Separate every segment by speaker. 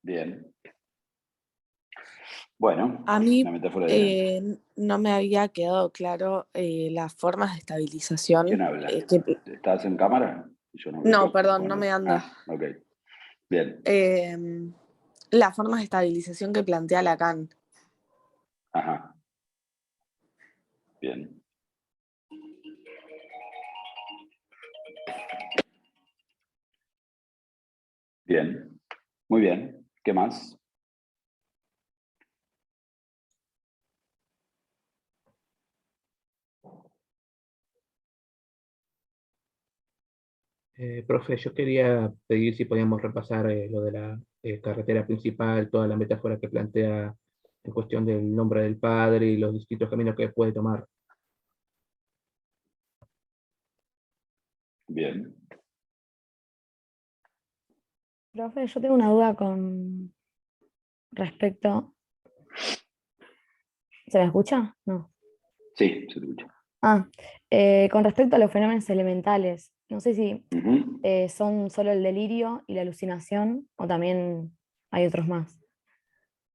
Speaker 1: Bien. Bueno,
Speaker 2: A mí
Speaker 1: la metáfora de...
Speaker 2: no me había quedado claro las formas de estabilización.
Speaker 1: ¿Quién habla? ¿Estás en cámara? Yo no
Speaker 2: No,
Speaker 1: veo.
Speaker 2: perdón, no
Speaker 1: Bueno,
Speaker 2: me anda.
Speaker 1: ok. Bien.
Speaker 2: Las formas de estabilización que plantea Lacan.
Speaker 1: Ajá. Bien. Bien. Muy bien. ¿Qué más?
Speaker 3: Profe, yo quería pedir si podíamos repasar lo de la carretera principal, toda la metáfora que plantea en cuestión del nombre del padre y los distintos caminos que puede tomar.
Speaker 1: Bien.
Speaker 4: Profe, yo tengo una duda con respecto. ¿Se me escucha? No.
Speaker 1: Sí, se te escucha.
Speaker 4: Con respecto a los fenómenos elementales, no sé si
Speaker 1: Ujú.
Speaker 4: son solo el delirio y la alucinación o también hay otros más.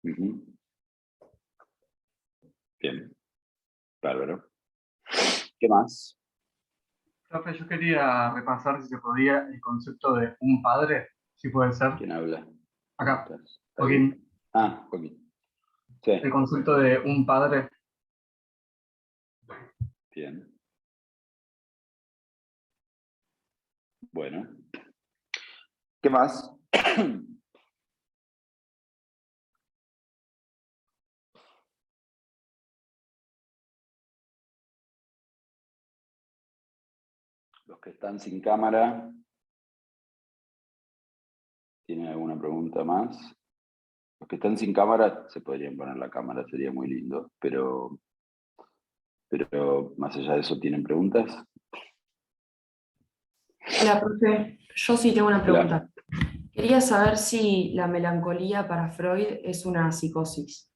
Speaker 1: Ujú. Bien. Bárbaro. ¿Qué más?
Speaker 5: Profe, yo quería repasar si se podía el concepto de un padre, si puede ser.
Speaker 1: ¿Quién habla?
Speaker 5: Acá,
Speaker 1: ¿Estás ahí?
Speaker 5: Joaquín.
Speaker 1: Joaquín. Sí.
Speaker 5: El concepto de un padre.
Speaker 1: Bien. Bueno. ¿Qué más? Los que están sin cámara, ¿tienen alguna pregunta más? Los que están sin cámara se podrían poner la cámara, sería muy lindo, pero más allá de eso, ¿tienen preguntas?
Speaker 6: Hola, profe. Yo sí tengo una
Speaker 1: Hola.
Speaker 6: pregunta. Quería saber si la melancolía para Freud es una psicosis.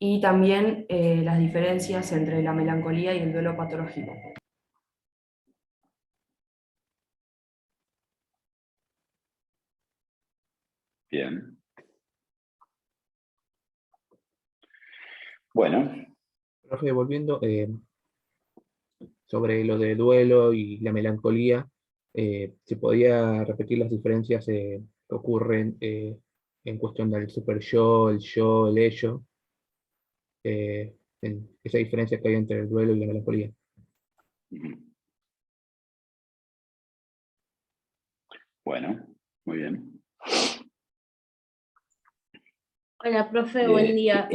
Speaker 6: Y también las diferencias entre la melancolía y el duelo patológico.
Speaker 1: Bien. Bueno.
Speaker 3: Profe, volviendo sobre lo de duelo y la melancolía, ¿se podía repetir las diferencias que ocurren en cuestión del super yo, el ello? En esa diferencia que hay entre el duelo y la melancolía.
Speaker 1: Ujú. Bueno, muy bien.
Speaker 7: Hola, profe, buen día.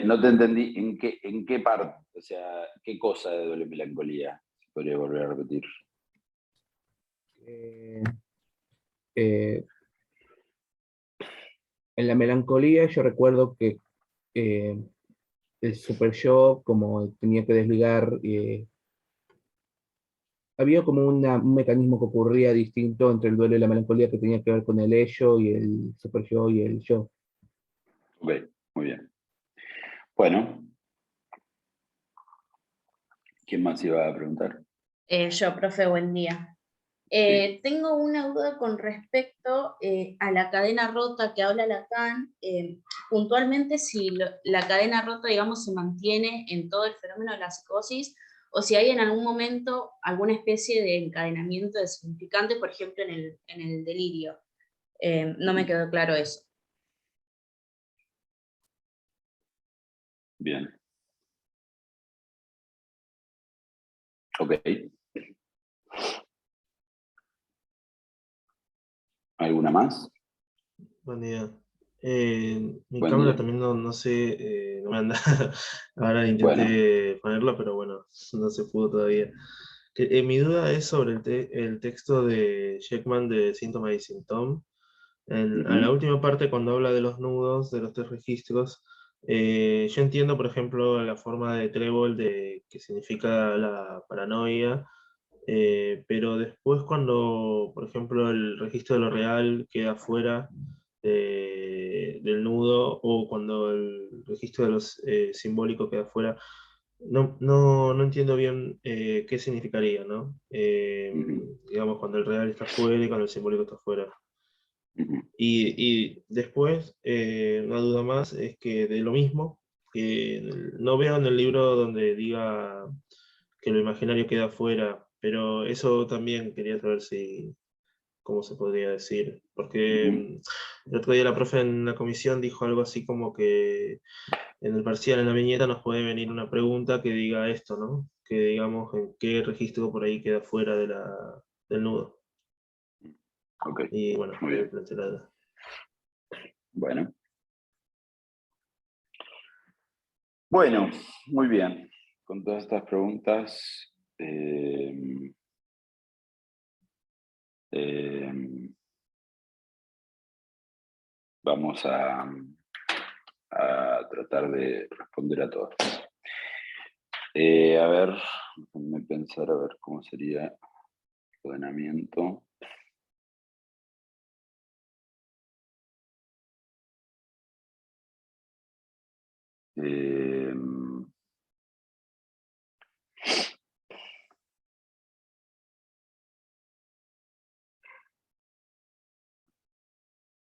Speaker 1: No te entendí, ¿en qué parte? O sea, ¿qué cosa de duelo y melancolía? ¿Se podría volver a repetir?
Speaker 3: Eh, en la melancolía yo recuerdo que eh, el super yo, como tenía que desligar, había como un mecanismo que ocurría distinto entre el duelo y la melancolía que tenía que ver con el ello y el super yo y el yo.
Speaker 1: Ok, muy bien. Bueno, ¿quién más iba a preguntar?
Speaker 7: Yo, profe, buen día.
Speaker 1: Sí.
Speaker 7: Tengo una duda con respecto a la cadena rota que habla Lacan, puntualmente si la cadena rota, digamos, se mantiene en todo el fenómeno de la psicosis o si hay en algún momento alguna especie de encadenamiento de significante, por ejemplo, en el delirio. No me quedó claro eso.
Speaker 1: Bien. Ok. ¿Alguna más?
Speaker 8: Buen día. Mi
Speaker 1: Buen
Speaker 8: cámara
Speaker 1: día.
Speaker 8: también no sé, no me anda. Ahora
Speaker 1: Bueno.
Speaker 8: intenté ponerla, pero bueno, no se pudo todavía. Mi duda es sobre el texto de Sheckman de Síntoma y Symptom. A la
Speaker 1: Ujú.
Speaker 8: última parte, cuando habla de los nudos, de los tres registros, yo entiendo, por ejemplo, la forma de trébol que significa la paranoia, pero después cuando, por ejemplo, el registro de lo real queda fuera del nudo o cuando el registro de los simbólicos queda fuera, no entiendo bien qué significaría, ¿no?
Speaker 1: Ujú.
Speaker 8: Digamos, cuando el real está fuera y cuando el simbólico está fuera. Y después, una duda más es que de lo mismo, que no veo en el libro donde diga que lo imaginario queda fuera, pero eso también quería saber si, cómo se podría decir, porque el otro día la profe en la comisión dijo algo así como que en el parcial, en la viñeta, nos puede venir una pregunta que diga esto, ¿no? Que digamos en qué registro por ahí queda fuera del nudo.
Speaker 1: Ok,
Speaker 8: Y bueno,
Speaker 1: muy bien.
Speaker 8: planteé la duda.
Speaker 1: Bueno. Bueno, muy bien. Con todas estas preguntas, vamos a tratar de responder a todas. A ver, déjenme pensar a ver cómo sería el ordenamiento.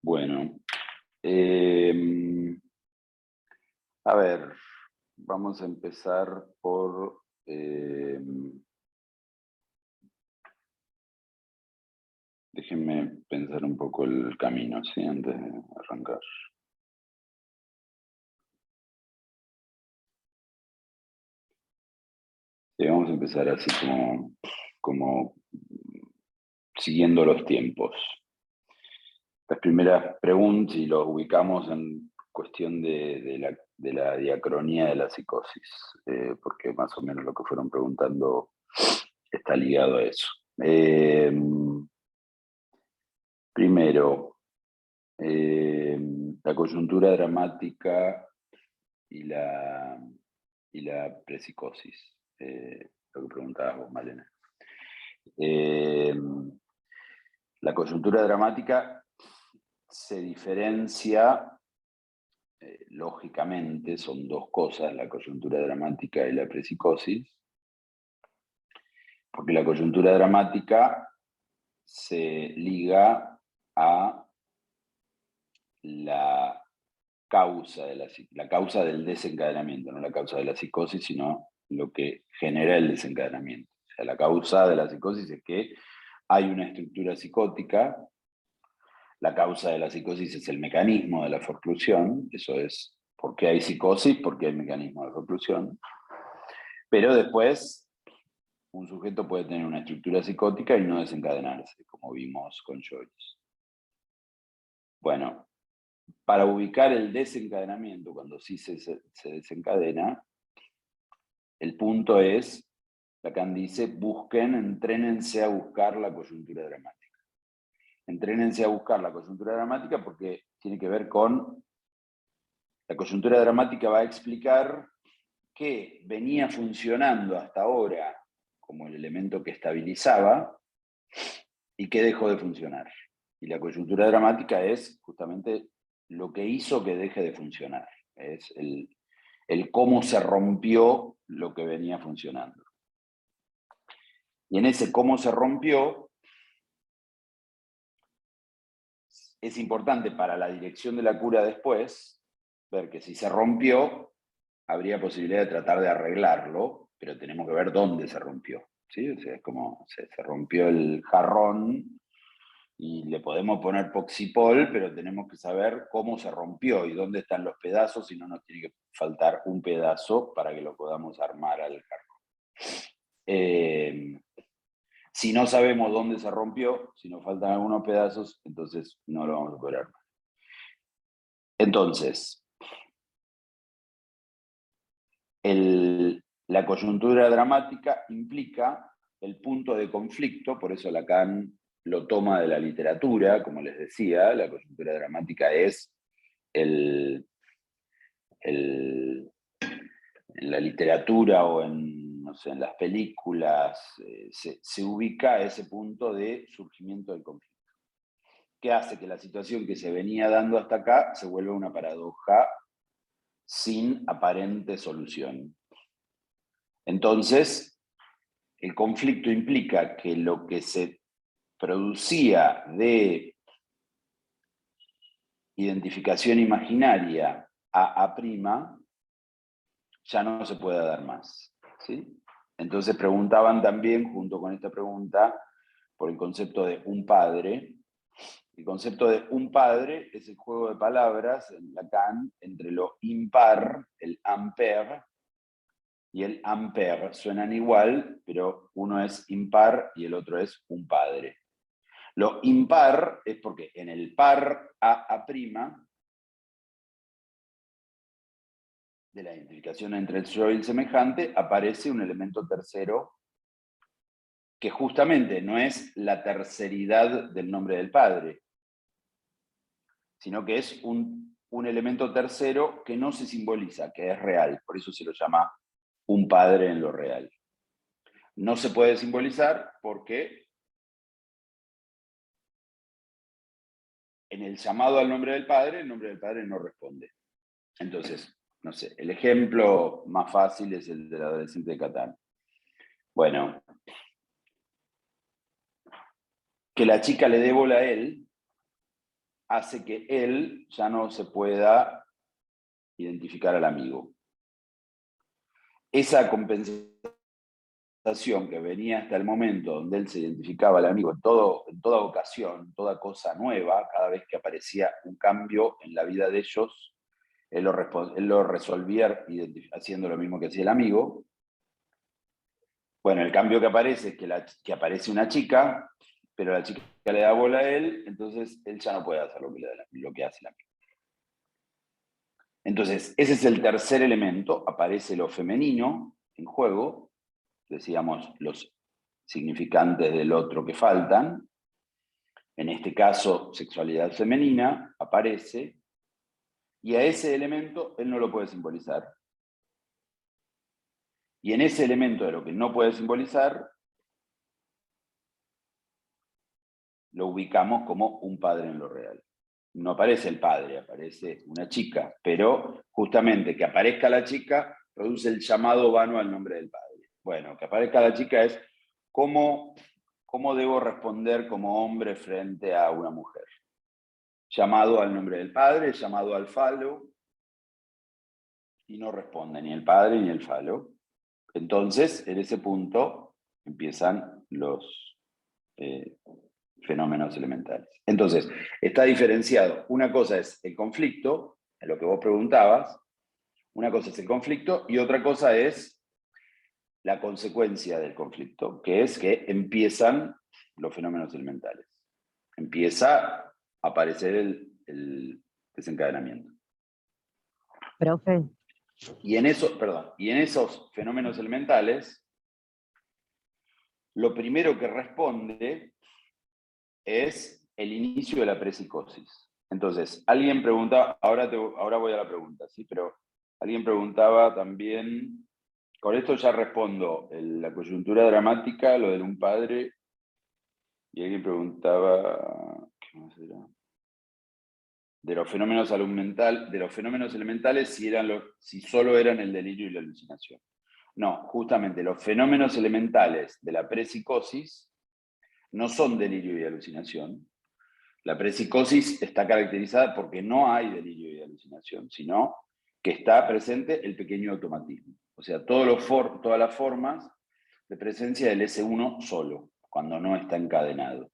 Speaker 1: Bueno, a ver, vamos a empezar por déjenme pensar un poco el camino, ¿sí? Antes de arrancar. Sí, vamos a empezar así como siguiendo los tiempos. Las primeras preguntas, y los ubicamos en cuestión de la diacronía de la psicosis, porque más o menos lo que fueron preguntando está ligado a eso. Primero, la coyuntura dramática y la prepsicosis, lo que preguntabas vos, Malena. La coyuntura dramática se diferencia, lógicamente, son dos cosas, la coyuntura dramática y la prepsicosis, porque la coyuntura dramática se liga a la causa del desencadenamiento, no la causa de la psicosis, sino lo que genera el desencadenamiento. O sea, la causa de la psicosis es que hay una estructura psicótica, la causa de la psicosis es el mecanismo de la forclusión, eso es, ¿por qué hay psicosis? Porque hay mecanismo de forclusión. Pero después, un sujeto puede tener una estructura psicótica y no desencadenarse, como vimos con Joyce. Bueno, para ubicar el desencadenamiento, cuando sí se desencadena, el punto es, Lacan dice, entrénense a buscar la coyuntura dramática. Entrénense a buscar la coyuntura dramática porque tiene que ver con, la coyuntura dramática va a explicar qué venía funcionando hasta ahora como el elemento que estabilizaba y qué dejó de funcionar. Y la coyuntura dramática es justamente lo que hizo que deje de funcionar. Es el cómo se rompió lo que venía funcionando. Y en ese cómo se rompió, es importante para la dirección de la cura después, ver que si se rompió, habría posibilidad de tratar de arreglarlo, pero tenemos que ver dónde se rompió. ¿Sí? O sea, es como se rompió el jarrón y le podemos poner poxipol, pero tenemos que saber cómo se rompió y dónde están los pedazos, y no nos tiene que faltar un pedazo para que lo podamos armar al jarrón. Si no sabemos dónde se rompió, si nos faltan algunos pedazos, entonces no lo vamos a poder armar. Entonces, la coyuntura dramática implica el punto de conflicto, por eso Lacan lo toma de la literatura, como les decía, la coyuntura dramática es en la literatura o no sé, en las películas, se ubica a ese punto de surgimiento del conflicto, que hace que la situación que se venía dando hasta acá se vuelva una paradoja sin aparente solución. Entonces, el conflicto implica que lo que se producía de identificación imaginaria a' ya no se puede dar más, ¿sí? Entonces preguntaban también, junto con esta pregunta, por el concepto de un padre. El concepto de un padre es el juego de palabras en Lacan entre lo impar, el ampère, y el ampère. Suenan igual, pero uno es impar y el otro es un padre. Lo impar es porque en el par a' de la identificación entre el yo y el semejante aparece un elemento tercero que justamente no es la terceridad del nombre del padre, sino que es un elemento tercero que no se simboliza, que es real, por eso se lo llama un padre en lo real. No se puede simbolizar porque en el llamado al nombre del padre, el nombre del padre no responde. Entonces, no sé, el ejemplo más fácil es el del adolescente de Catán. Bueno, que la chica le dé bola a él hace que él ya no se pueda identificar al amigo. Esa compensación que venía hasta el momento donde él se identificaba al amigo en toda ocasión, toda cosa nueva, cada vez que aparecía un cambio en la vida de ellos, él lo resolvía haciendo lo mismo que hacía el amigo. Bueno, el cambio que aparece es que aparece una chica, pero la chica le da bola a él, entonces él ya no puede hacer lo que hace el amigo. Entonces, ese es el tercer elemento, aparece lo femenino en juego, decíamos los significantes del otro que faltan, en este caso sexualidad femenina, aparece, y a ese elemento él no lo puede simbolizar. Y en ese elemento de lo que no puede simbolizar, lo ubicamos como un padre en lo real. No aparece el padre, aparece una chica, pero justamente que aparezca la chica produce el llamado vano al nombre del padre. Bueno, que aparezca la chica es cómo debo responder como hombre frente a una mujer. Llamado al nombre del padre, llamado al falo, y no responde ni el padre ni el falo. Entonces, en ese punto empiezan los fenómenos elementales. Entonces, está diferenciado. Una cosa es el conflicto, en lo que vos preguntabas, una cosa es el conflicto y otra cosa es la consecuencia del conflicto, que es que empiezan los fenómenos elementales. Empieza a aparecer el desencadenamiento.
Speaker 9: Profe,
Speaker 1: Y en esos fenómenos elementales, lo primero que responde es el inicio de la prepsicosis. Entonces, alguien preguntaba, ahora voy a la pregunta, ¿sí? Pero alguien preguntaba también, con esto ya respondo, la coyuntura dramática, lo de un padre, y alguien preguntaba, ¿qué más era? De los fenómenos elementales, si solo eran el delirio y la alucinación. No, justamente los fenómenos elementales de la prepsicosis no son delirio y alucinación. La prepsicosis está caracterizada porque no hay delirio y alucinación, sino que está presente el pequeño automatismo. O sea, todas las formas de presencia del S1 solo, cuando no está encadenado.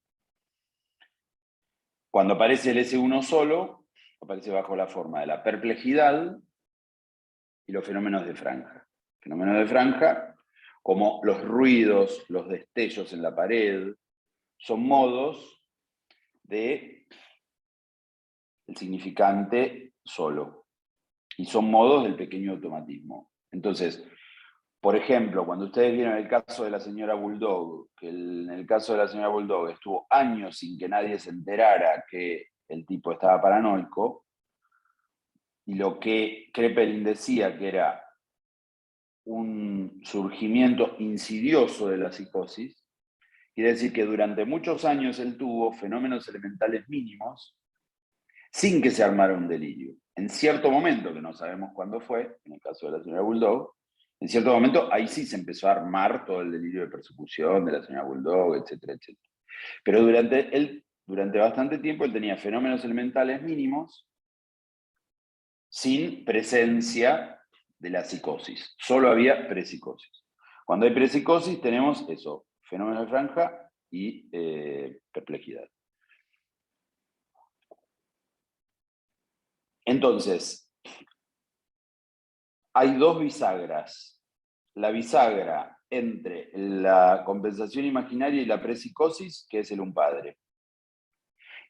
Speaker 1: Cuando aparece el S1 solo, aparece bajo la forma de la perplejidad y los fenómenos de franja. Fenómenos de franja, como los ruidos, los destellos en la pared, son modos de el significante solo. Y son modos del pequeño automatismo. Entonces, por ejemplo, cuando ustedes vieron el caso de la señora Bulldog, que en el caso de la señora Bulldog estuvo años sin que nadie se enterara que el tipo estaba paranoico, y lo que Kraepelin decía que era un surgimiento insidioso de la psicosis, quiere decir que durante muchos años él tuvo fenómenos elementales mínimos sin que se armara un delirio. En cierto momento, que no sabemos cuándo fue, en el caso de la señora Bulldog, en cierto momento ahí sí se empezó a armar todo el delirio de persecución de la señora Bulldog, etcétera, etcétera. Pero durante bastante tiempo él tenía fenómenos elementales mínimos sin presencia de la psicosis. Solo había prepsicosis. Cuando hay prepsicosis tenemos eso, fenómeno de franja y perplejidad. Entonces, hay dos bisagras. La bisagra entre la compensación imaginaria y la prepsicosis, que es el un padre.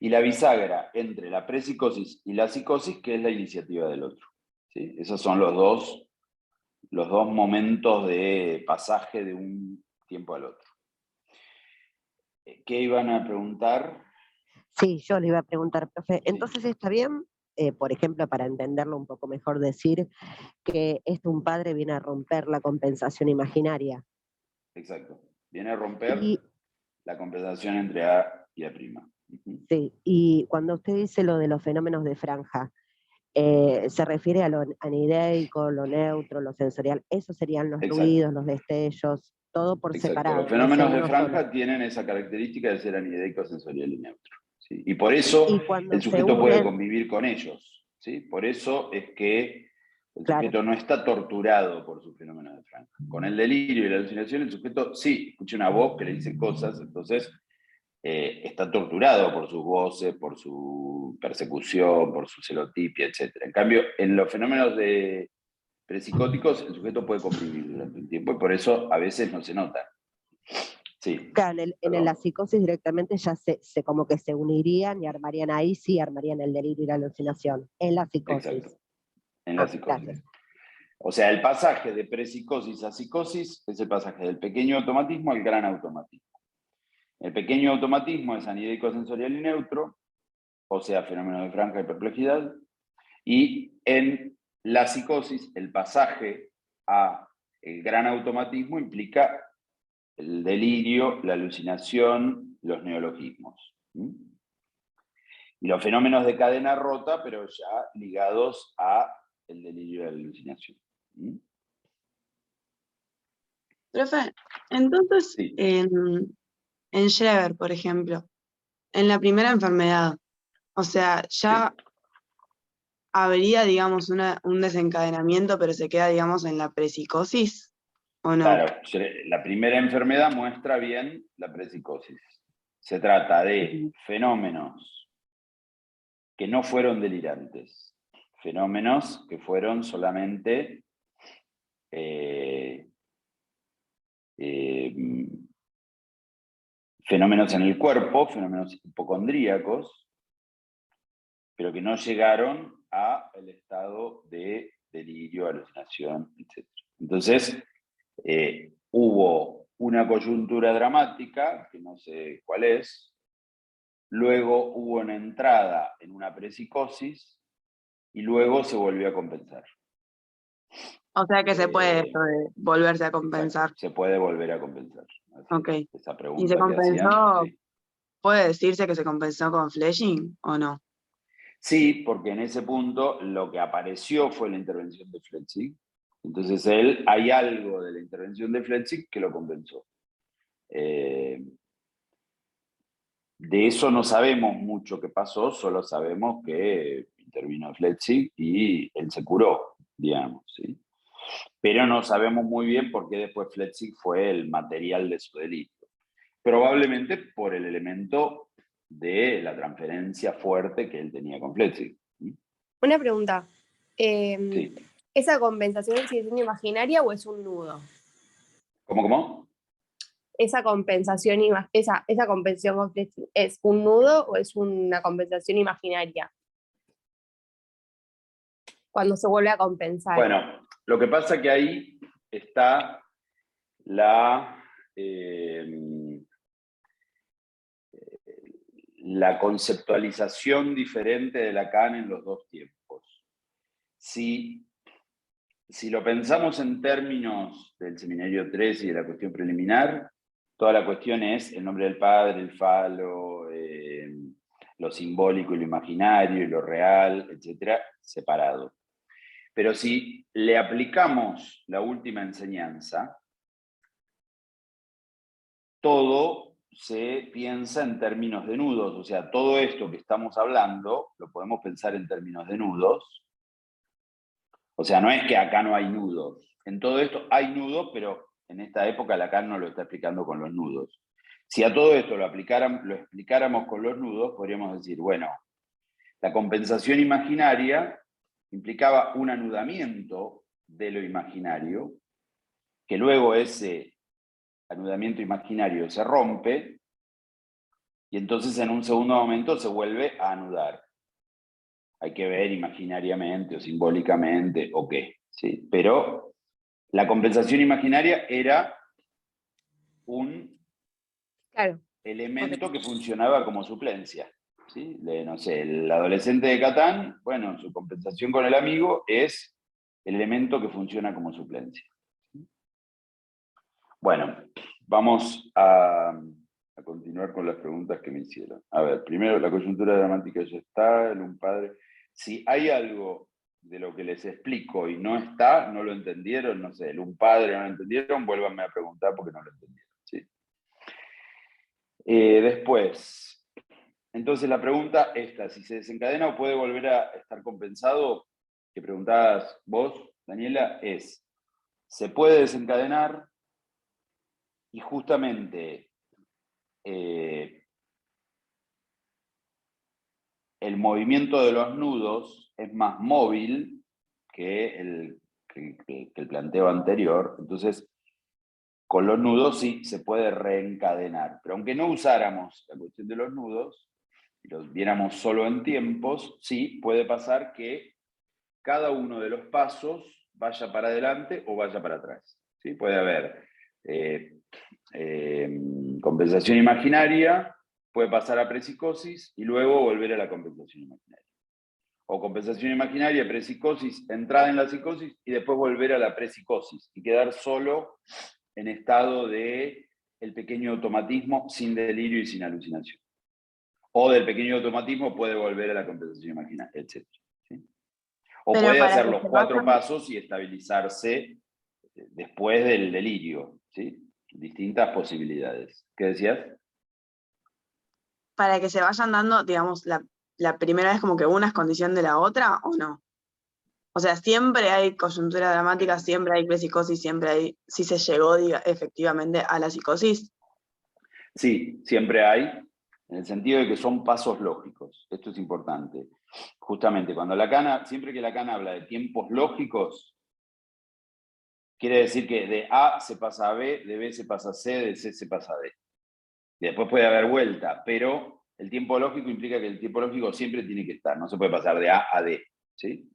Speaker 1: Y la bisagra entre la prepsicosis y la psicosis, que es la iniciativa del otro. ¿Sí? Esos son los dos momentos de pasaje de un tiempo al otro. ¿Qué iban a preguntar?
Speaker 9: Sí, yo le iba a preguntar, profe.
Speaker 1: Sí.
Speaker 9: Entonces, ¿está bien, por ejemplo, para entenderlo un poco mejor, decir que un padre viene a romper la compensación imaginaria?
Speaker 1: Exacto. Viene a romper
Speaker 9: Y,
Speaker 1: la compensación entre A y A'.
Speaker 9: sí, y cuando usted dice lo de los fenómenos de franja, se refiere a lo anideico, lo neutro, lo sensorial. Esos serían los
Speaker 1: Exacto.
Speaker 9: ruidos, los destellos, todo por
Speaker 1: Exacto.
Speaker 9: separado.
Speaker 1: Los fenómenos de
Speaker 9: uno
Speaker 1: franja
Speaker 9: solo.
Speaker 1: tienen esa característica de ser anideico, sensorial y neutro. ¿Sí? Y por eso
Speaker 9: Y cuando
Speaker 1: el
Speaker 9: se
Speaker 1: sujeto puede
Speaker 9: unen,
Speaker 1: convivir con ellos. ¿Sí? Por eso es que el
Speaker 9: claro,
Speaker 1: sujeto no está torturado por sus fenómenos de franja. Con el delirio y la alucinación, el sujeto sí escucha una voz que le dice cosas, entonces está torturado por sus voces, por su persecución, por su celotipia, etc. En cambio, en los fenómenos de prepsicóticos, el sujeto puede convivir durante un tiempo y por eso a veces no se nota. Sí.
Speaker 9: claro, en
Speaker 1: Perdón.
Speaker 9: la psicosis directamente ya se como que se unirían y armarían ahí, sí, armarían el delirio y la alucinación, en la psicosis.
Speaker 1: Exacto. En la psicosis.
Speaker 9: Gracias.
Speaker 1: O sea, el pasaje de prepsicosis a psicosis es el pasaje del pequeño automatismo al gran automatismo. El pequeño automatismo es anideico, sensorial y neutro, o sea, fenómeno de franja y perplejidad, y en la psicosis el pasaje a el gran automatismo implica el delirio, la alucinación, los neologismos. Y los fenómenos de cadena rota, pero ya ligados a el delirio y la alucinación.
Speaker 10: Profe, entonces
Speaker 1: Sí.
Speaker 10: en Schreber, por ejemplo, en la primera enfermedad, o sea, ya habría, digamos, un desencadenamiento, pero se queda, digamos, en la prepsicosis, ¿o no?
Speaker 1: Claro, la primera enfermedad muestra bien la prepsicosis. Se trata de fenómenos que no fueron delirantes, fenómenos que fueron solamente fenómenos en el cuerpo, fenómenos hipocondríacos, pero que no llegaron al estado de delirio, alucinación, etc. Entonces, hubo una coyuntura dramática, que no sé cuál es, luego hubo una entrada en una prepsicosis y luego se volvió a compensar.
Speaker 10: O sea que se puede esto de volverse a compensar.
Speaker 1: Exacto, se puede volver a compensar. Así
Speaker 10: Ok.
Speaker 1: esa pregunta
Speaker 10: ¿Y se
Speaker 1: que hacían,
Speaker 10: compensó?
Speaker 1: sí.
Speaker 10: ¿Puede decirse que se compensó con Fletching o no?
Speaker 1: Sí, porque en ese punto lo que apareció fue la intervención de Fletching. Entonces hay algo de la intervención de Fletching que lo compensó. De eso no sabemos mucho qué pasó, solo sabemos que intervino Fletching y él se curó, digamos, ¿sí? Pero no sabemos muy bien por qué después Fletching fue el material de su delito. Probablemente por el elemento de la transferencia fuerte que él tenía con Fletching.
Speaker 2: Una pregunta.
Speaker 1: Sí.
Speaker 2: ¿Esa compensación sigue siendo imaginaria o es un nudo?
Speaker 1: ¿Cómo?
Speaker 2: ¿Esa compensación con Fletching es un nudo o es una compensación imaginaria? Cuando se vuelve a compensar.
Speaker 1: Bueno, lo que pasa que ahí está la conceptualización diferente de Lacan en los dos tiempos. Si lo pensamos en términos del seminario 3 y de la cuestión preliminar, toda la cuestión es el nombre del padre, el falo, lo simbólico y lo imaginario y lo real, etcétera, separado. Pero si le aplicamos la última enseñanza, todo se piensa en términos de nudos, o sea, todo esto que estamos hablando lo podemos pensar en términos de nudos, O sea, no es que acá no hay nudos. En todo esto hay nudos, pero en esta época Lacan no lo está explicando con los nudos. Si a todo esto lo explicáramos con los nudos, podríamos decir, bueno, la compensación imaginaria implicaba un anudamiento de lo imaginario, que luego ese anudamiento imaginario se rompe, y entonces en un segundo momento se vuelve a anudar. Hay que ver imaginariamente o simbólicamente o qué, ¿sí? Pero la compensación imaginaria era un elemento que funcionaba como suplencia, ¿sí? No sé, el adolescente de Catán, bueno, su compensación con el amigo es el elemento que funciona como suplencia. Bueno, vamos a continuar con las preguntas que me hicieron. A ver, primero, la coyuntura dramática ya está, el un padre. Si hay algo de lo que les explico y no está, no lo entendieron, no sé, el un padre no lo entendieron, vuélvanme a preguntar porque no lo entendieron. ¿Sí? Después, entonces la pregunta esta, si se desencadena o puede volver a estar compensado, que preguntabas vos, Daniela, es, ¿se puede desencadenar? Y justamente el movimiento de los nudos es más móvil que el planteo anterior, entonces con los nudos sí se puede reencadenar, pero aunque no usáramos la cuestión de los nudos, y los viéramos solo en tiempos, sí puede pasar que cada uno de los pasos vaya para adelante o vaya para atrás. ¿Sí? Puede haber compensación imaginaria, puede pasar a prepsicosis y luego volver a la compensación imaginaria. O compensación imaginaria, prepsicosis, entrada en la psicosis y después volver a la prepsicosis y quedar solo en estado de el pequeño automatismo sin delirio y sin alucinación. O del pequeño automatismo puede volver a la compensación imaginaria, etc. ¿Sí? O
Speaker 10: Pero
Speaker 1: puede
Speaker 10: para
Speaker 1: hacer
Speaker 10: que
Speaker 1: los
Speaker 10: se
Speaker 1: 4
Speaker 10: vayan-
Speaker 1: pasos y estabilizarse después del delirio. ¿Sí? Distintas posibilidades. ¿Qué decías?
Speaker 10: Para que se vayan dando, digamos, la primera vez como que una es condición de la otra, ¿o no? O sea, siempre hay coyuntura dramática, siempre hay prepsicosis, siempre hay, si se llegó efectivamente a la psicosis.
Speaker 1: Sí, siempre hay, en el sentido de que son pasos lógicos. Esto es importante. Justamente, siempre que Lacan habla de tiempos lógicos, quiere decir que de A se pasa a B, de B se pasa a C, de C se pasa a D. Y después puede haber vuelta, pero el tiempo lógico implica que el tiempo lógico siempre tiene que estar, no se puede pasar de A a D, ¿sí?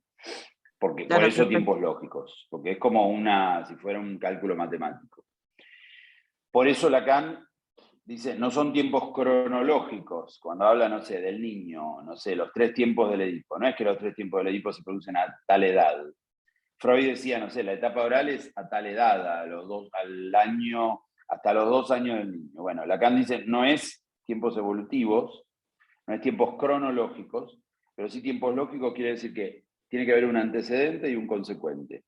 Speaker 1: Por
Speaker 10: Claro,
Speaker 1: eso tiempos lógicos, porque es como si fuera un cálculo matemático. Por eso Lacan dice, no son tiempos cronológicos, cuando habla, no sé, del niño, no sé, los 3 tiempos del Edipo, no es que los 3 tiempos del Edipo se producen a tal edad. Freud decía, no sé, la etapa oral es a tal edad, al año, hasta los 2 años del niño. Bueno, Lacan dice, no es tiempos evolutivos, no es tiempos cronológicos, pero sí tiempos lógicos quiere decir que tiene que haber un antecedente y un consecuente.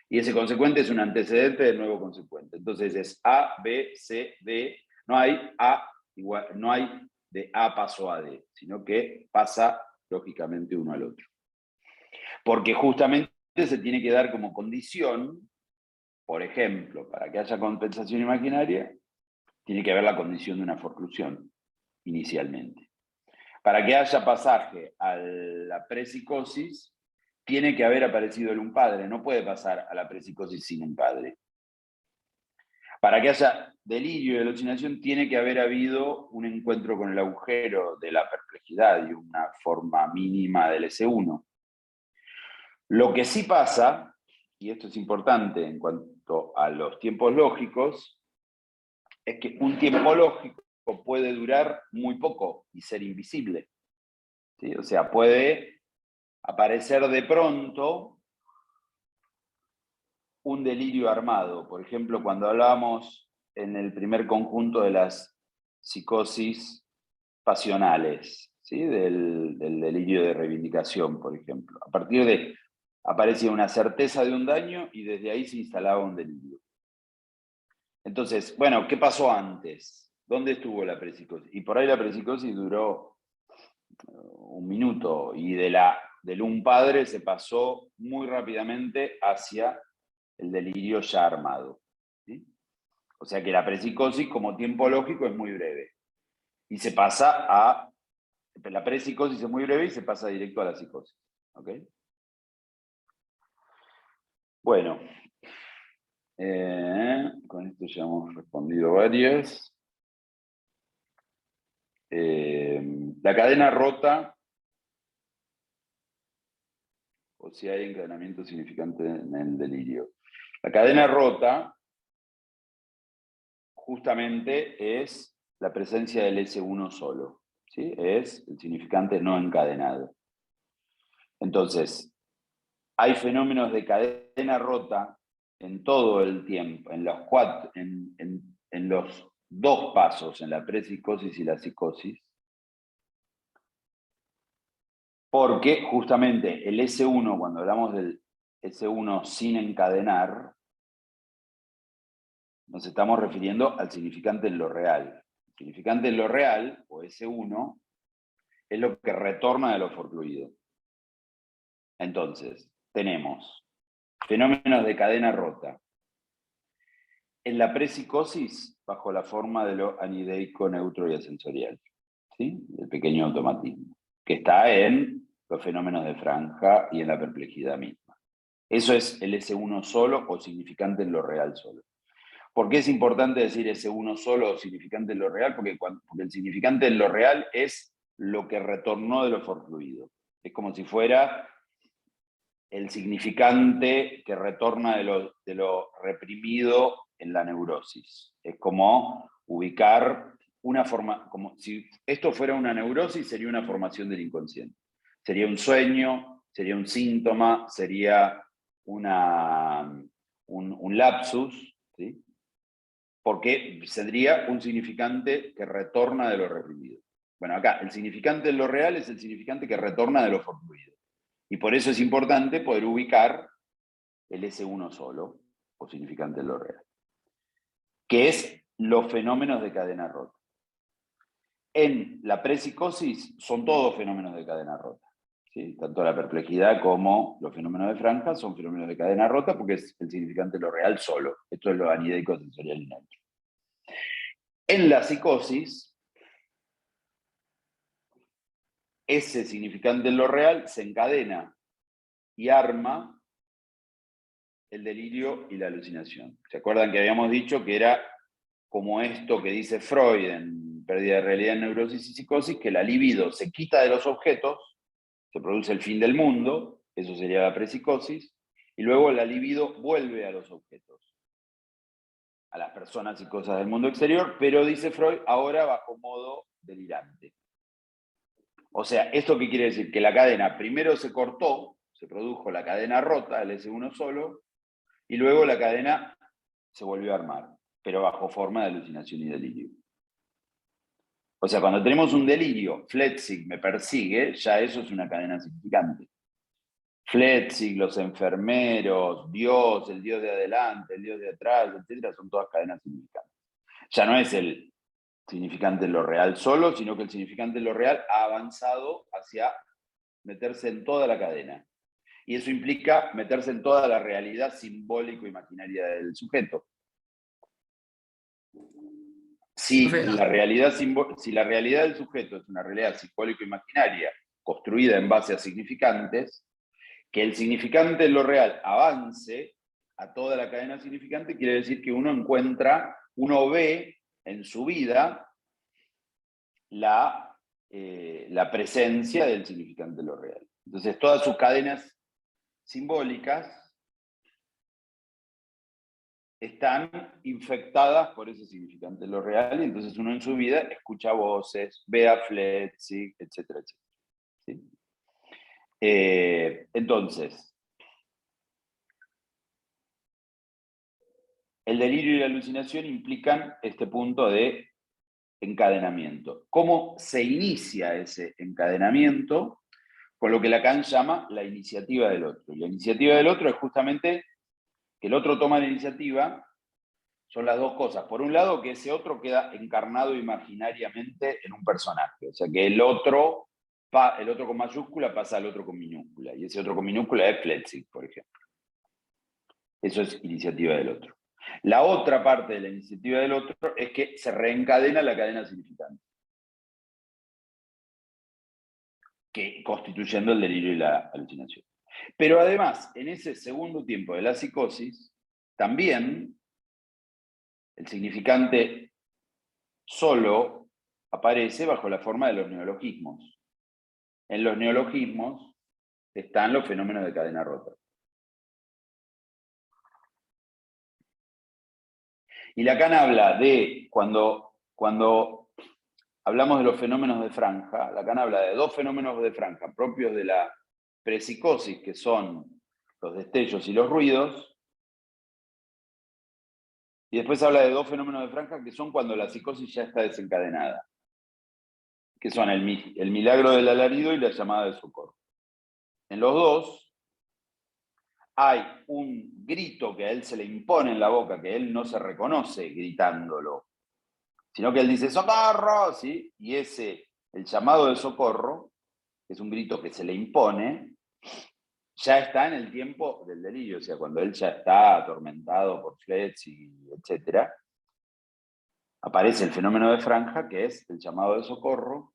Speaker 1: Y ese consecuente es un antecedente del nuevo consecuente. Entonces es A, B, C, D. No hay no hay de A paso a D, sino que pasa lógicamente uno al otro. Porque justamente se tiene que dar como condición, por ejemplo, para que haya compensación imaginaria, tiene que haber la condición de una forclusión inicialmente. Para que haya pasaje a la prepsicosis, tiene que haber aparecido un padre, no puede pasar a la prepsicosis sin un padre. Para que haya delirio y alucinación, tiene que haber habido un encuentro con el agujero de la perplejidad y una forma mínima del S1. Lo que sí pasa, y esto es importante en cuanto a los tiempos lógicos, es que un tiempo lógico puede durar muy poco y ser invisible. ¿Sí? O sea, puede aparecer de pronto un delirio armado. Por ejemplo, cuando hablábamos en el primer conjunto de las psicosis pasionales, ¿sí? del delirio de reivindicación, por ejemplo. A partir de, aparecía una certeza de un daño y desde ahí se instalaba un delirio. Entonces, bueno, ¿qué pasó antes? ¿Dónde estuvo la prepsicosis? Y por ahí la prepsicosis duró 1 minuto, y de la del un padre se pasó muy rápidamente hacia el delirio ya armado, ¿sí? O sea que la prepsicosis como tiempo lógico es muy breve. Y se pasa a... La prepsicosis es muy breve y se pasa directo a la psicosis. ¿Ok? Bueno. Con esto ya hemos respondido varias. La cadena rota, o si hay encadenamiento significante en el delirio. La cadena rota justamente es la presencia del S1 solo, ¿sí? Es el significante no encadenado. Entonces, hay fenómenos de cadena rota en todo el tiempo, en los dos pasos, en la prepsicosis y la psicosis, porque justamente el S1, cuando hablamos del S1 sin encadenar, nos estamos refiriendo al significante en lo real. El significante en lo real, o S1, es lo que retorna de lo forfluido. Entonces, tenemos fenómenos de cadena rota. En la prepsicosis, bajo la forma de lo anideico, neutro y asensorial, ¿sí? El pequeño automatismo, que está en los fenómenos de franja y en la perplejidad misma. Eso es el S1 solo o significante en lo real solo. ¿Por qué es importante decir S1 solo o significante en lo real? Porque el significante en lo real es lo que retornó de lo forfluido. Es como si fuera el significante que retorna de lo reprimido en la neurosis. Es como ubicar una forma, como si esto fuera una neurosis, sería una formación del inconsciente. Sería un sueño, sería un síntoma, sería un lapsus, ¿sí? Porque sería un significante que retorna de lo reprimido. Bueno, acá, el significante en lo real es el significante que retorna de lo forfluido. Y por eso es importante poder ubicar el S1 solo, o significante en lo real, que es los fenómenos de cadena rota. En la prepsicosis son todos fenómenos de cadena rota, ¿sí? Tanto la perplejidad como los fenómenos de franja son fenómenos de cadena rota porque es el significante en lo real solo. Esto es lo anideico, sensorial y neutro. En la psicosis, ese significante en lo real se encadena y arma el delirio y la alucinación. ¿Se acuerdan que habíamos dicho que era como esto que dice Freud en Pérdida de Realidad en Neurosis y Psicosis, que la libido se quita de los objetos, se produce el fin del mundo, eso sería la prepsicosis, y luego la libido vuelve a los objetos, a las personas y cosas del mundo exterior, pero dice Freud, ahora bajo modo delirante. O sea, ¿esto qué quiere decir? Que la cadena primero se cortó, se produjo la cadena rota, el S1 solo, y luego la cadena se volvió a armar, pero bajo forma de alucinación y delirio. O sea, cuando tenemos un delirio, Flechsig me persigue, ya eso es una cadena significante. Flechsig, los enfermeros, Dios, el Dios de adelante, el Dios de atrás, etc., son todas cadenas significantes. Ya no es el significante en lo real solo, sino que el significante en lo real ha avanzado hacia meterse en toda la cadena. Y eso implica meterse en toda la realidad simbólico-imaginaria del sujeto. Si la realidad del sujeto es una realidad simbólico-imaginaria construida en base a significantes, que el significante en lo real avance a toda la cadena significante, quiere decir que uno ve en su vida la presencia del significante en lo real. Entonces, todas sus cadenas simbólicas están infectadas por ese significante en lo real, y entonces uno en su vida escucha voces, ve a Flechsig, etcétera, etcétera. ¿Sí? Entonces, el delirio y la alucinación implican este punto de encadenamiento. ¿Cómo se inicia ese encadenamiento? Con lo que Lacan llama la iniciativa del otro. Y la iniciativa del otro es justamente que el otro toma la iniciativa. Son las dos cosas. Por un lado, que ese otro queda encarnado imaginariamente en un personaje. O sea, que el otro el otro con mayúscula pasa al otro con minúscula, y ese otro con minúscula es Flechsig, por ejemplo. Eso es iniciativa del otro. La otra parte de la iniciativa del otro es que se reencadena la cadena significante, que constituyendo el delirio y la alucinación. Pero además, en ese segundo tiempo de la psicosis, también el significante solo aparece bajo la forma de los neologismos. En los neologismos están los fenómenos de cadena rota. Y Lacan habla de, cuando hablamos de los fenómenos de franja, Lacan habla de dos fenómenos de franja propios de la prepsicosis, que son los destellos y los ruidos, y después habla de dos fenómenos de franja que son cuando la psicosis ya está desencadenada, que son el milagro del alarido y la llamada de socorro. En los dos hay un grito que a él se le impone en la boca, que él no se reconoce gritándolo, sino que él dice ¡socorro! ¿Sí? Y el llamado de socorro, que es un grito que se le impone, ya está en el tiempo del delirio, o sea, cuando él ya está atormentado por Flechsig, etc., aparece el fenómeno de franja, que es el llamado de socorro,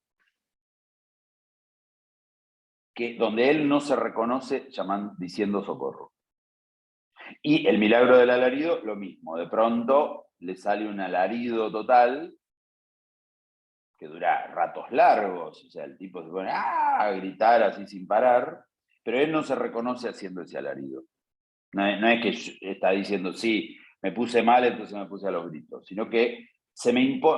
Speaker 1: donde él no se reconoce diciendo socorro. Y el milagro del alarido, lo mismo. De pronto le sale un alarido total que dura ratos largos. O sea, el tipo se pone a gritar así sin parar, pero él no se reconoce haciendo ese alarido. No es que está diciendo, sí, me puse mal, entonces me puse a los gritos, sino que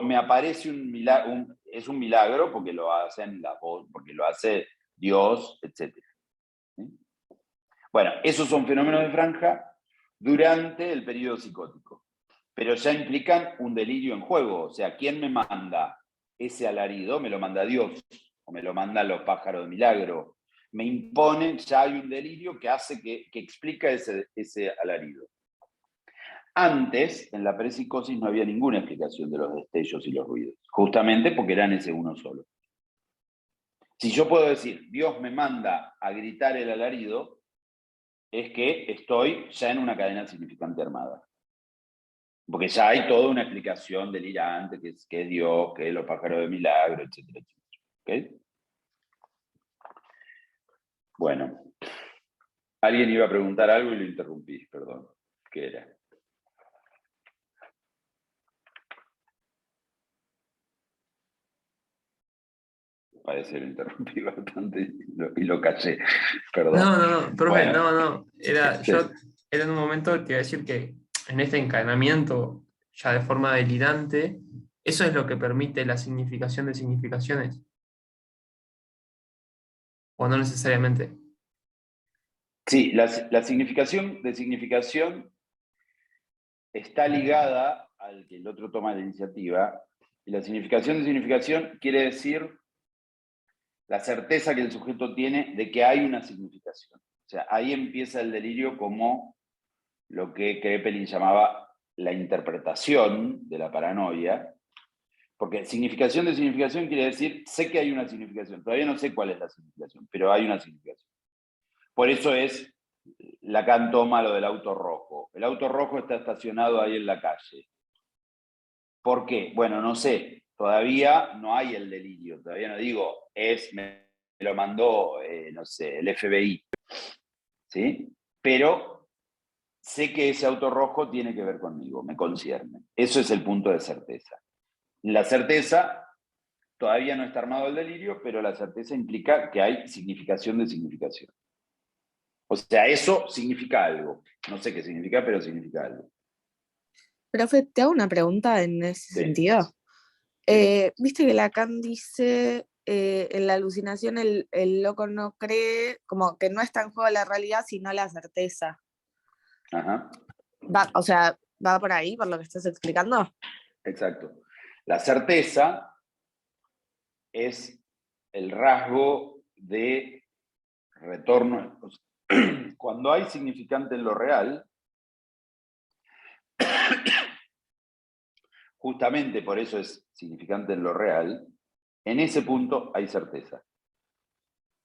Speaker 1: me aparece un milagro, es un milagro porque lo hacen la voz, porque lo hace Dios, etc. ¿Sí? Bueno, esos son fenómenos de franja durante el periodo psicótico, pero ya implican un delirio en juego. O sea, ¿quién me manda ese alarido? Me lo manda Dios, o me lo mandan los pájaros de milagro. Me imponen, ya hay un delirio que hace que explica ese alarido. Antes, en la prepsicosis no había ninguna explicación de los destellos y los ruidos, justamente porque eran ese uno solo. Si yo puedo decir, Dios me manda a gritar el alarido, es que estoy ya en una cadena significante armada. Porque ya hay toda una explicación delirante, que es Dios, que es los pájaros de milagro, etcétera, etcétera. ¿Okay? Bueno, alguien iba a preguntar algo y lo interrumpí, perdón. ¿Qué era? Parece que lo interrumpí bastante y lo callé, perdón.
Speaker 11: No, profe,
Speaker 1: Bueno,
Speaker 11: no. Yo era en un momento que iba a decir que en este encadenamiento, ya de forma delirante, eso es lo que permite la significación de significaciones. O no necesariamente.
Speaker 1: Sí, la significación de significación está ligada al que el otro toma la iniciativa, y la significación de significación quiere decir la certeza que el sujeto tiene de que hay una significación. O sea, ahí empieza el delirio como lo que Kraepelin llamaba la interpretación de la paranoia, porque significación de significación quiere decir, sé que hay una significación, todavía no sé cuál es la significación, pero hay una significación. Por eso Lacan toma lo del auto rojo. El auto rojo está estacionado ahí en la calle. ¿Por qué? Bueno, no sé, todavía no hay el delirio, todavía no digo, me lo mandó, no sé, el FBI, ¿sí? Pero sé que ese auto rojo tiene que ver conmigo, me concierne. Eso es el punto de certeza. La certeza, todavía no está armado el delirio, pero la certeza implica que hay significación de significación. O sea, eso significa algo. No sé qué significa, pero significa algo.
Speaker 12: Profe, te hago una pregunta en ese sentido. Viste que Lacan dice, en la alucinación el loco no cree, como que no está en juego la realidad, sino la certeza.
Speaker 1: Ajá.
Speaker 12: O sea, ¿va por ahí, por lo que estás explicando?
Speaker 1: Exacto. La certeza es el rasgo de retorno. Cuando hay significante en lo real, justamente por eso es significante en lo real, en ese punto hay certeza.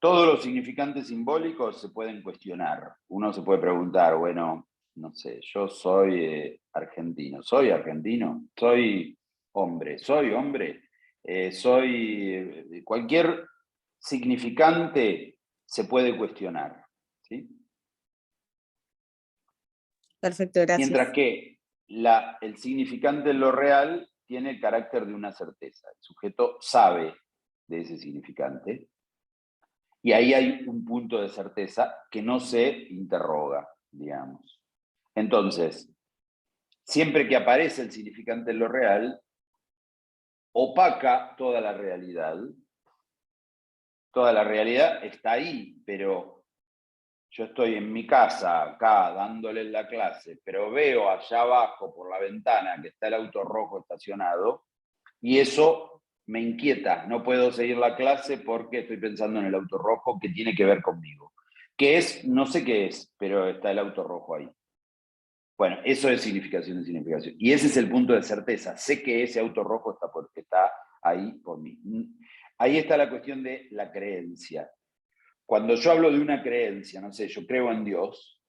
Speaker 1: todos los significantes simbólicos se pueden cuestionar. Uno se puede preguntar, bueno, no sé, yo soy argentino, ¿soy argentino? ¿Soy hombre? Cualquier significante se puede cuestionar, ¿sí?
Speaker 12: Perfecto, gracias.
Speaker 1: Mientras que el significante en lo real tiene el carácter de una certeza. El sujeto sabe de ese significante y ahí hay un punto de certeza que no se interroga, digamos. Entonces, siempre que aparece el significante en lo real, opaca toda la realidad. Toda la realidad está ahí, pero yo estoy en mi casa, acá, dándole la clase, pero veo allá abajo por la ventana que está el auto rojo estacionado, y eso me inquieta. No puedo seguir la clase porque estoy pensando en el auto rojo que tiene que ver conmigo. ¿Qué es? No sé qué es, pero está el auto rojo ahí. Bueno, eso es significación de significación. Y ese es el punto de certeza. Sé que ese auto rojo está ahí por mí. Ahí está la cuestión de la creencia. Cuando yo hablo de una creencia, no sé, yo creo en Dios,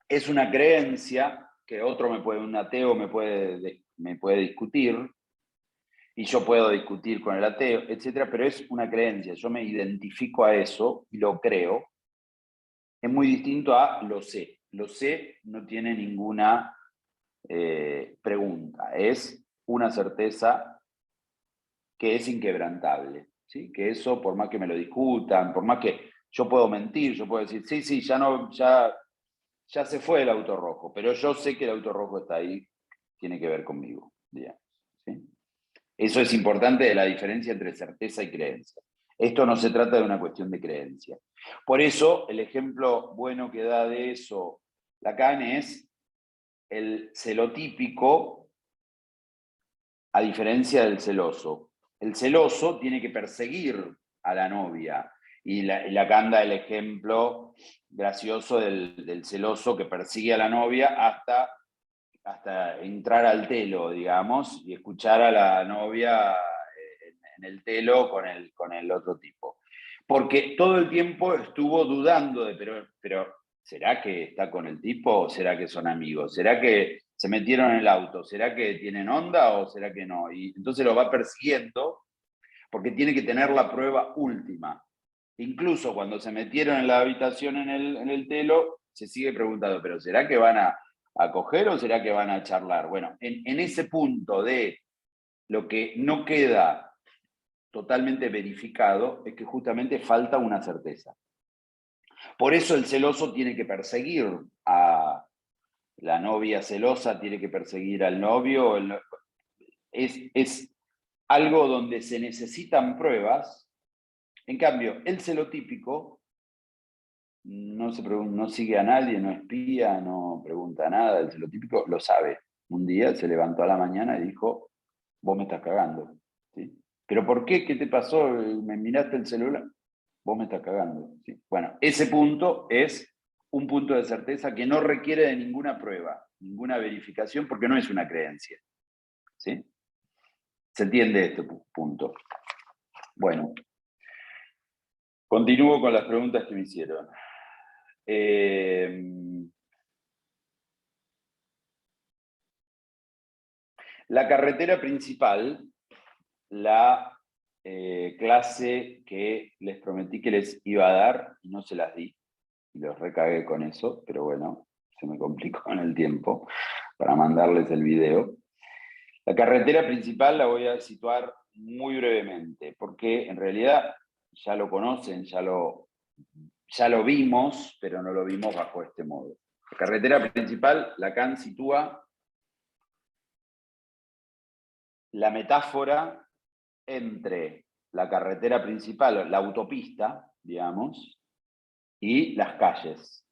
Speaker 1: es una creencia que un ateo me puede discutir, y yo puedo discutir con el ateo, etcétera, pero es una creencia. Yo me identifico a eso y lo creo. Es muy distinto a lo sé. Lo sé no tiene ninguna pregunta. Es una certeza que es inquebrantable, ¿sí? Que eso, por más que me lo discutan, por más que yo puedo mentir, yo puedo decir, sí, ya se fue el auto rojo, pero yo sé que el auto rojo está ahí, tiene que ver conmigo, digamos, ¿sí? Eso es importante de la diferencia entre certeza y creencia. Esto no se trata de una cuestión de creencia. Por eso, el ejemplo bueno que da de eso Lacan es el celotípico, a diferencia del celoso. El celoso tiene que perseguir a la novia. Y Lacan da el ejemplo gracioso del celoso que persigue a la novia hasta entrar al telo, digamos, y escuchar a la novia en el telo con el otro tipo. Porque todo el tiempo estuvo dudando pero ¿será que está con el tipo o será que son amigos? ¿Será que se metieron en el auto? ¿Será que tienen onda o será que no? Y entonces lo va persiguiendo porque tiene que tener la prueba última. Incluso cuando se metieron en la habitación en el telo, se sigue preguntando, ¿pero será que van a coger o será que van a charlar? Bueno, en ese punto de lo que no queda totalmente verificado es que justamente falta una certeza. Por eso el celoso tiene que perseguir a la novia celosa, tiene que perseguir al novio. Es algo donde se necesitan pruebas. En cambio, el celotípico no sigue a nadie, no espía, no pregunta nada. El celotípico lo sabe. Un día se levantó a la mañana y dijo, vos me estás cagando, ¿sí? ¿Pero por qué? ¿Qué te pasó? ¿Me miraste el celular? Vos me estás cagando, ¿sí? Bueno, ese punto es un punto de certeza que no requiere de ninguna prueba, ninguna verificación, porque no es una creencia, ¿sí? ¿Se entiende este punto? Bueno, continúo con las preguntas que me hicieron. La carretera principal, la clase que les prometí que les iba a dar y no se las di, y los recagué con eso, pero bueno, se me complicó en el tiempo para mandarles el video. La carretera principal la voy a situar muy brevemente, porque en realidad ya lo conocen, ya lo vimos, pero no lo vimos bajo este modo. La carretera principal, Lacan sitúa la metáfora entre la carretera principal, la autopista, digamos, y las calles.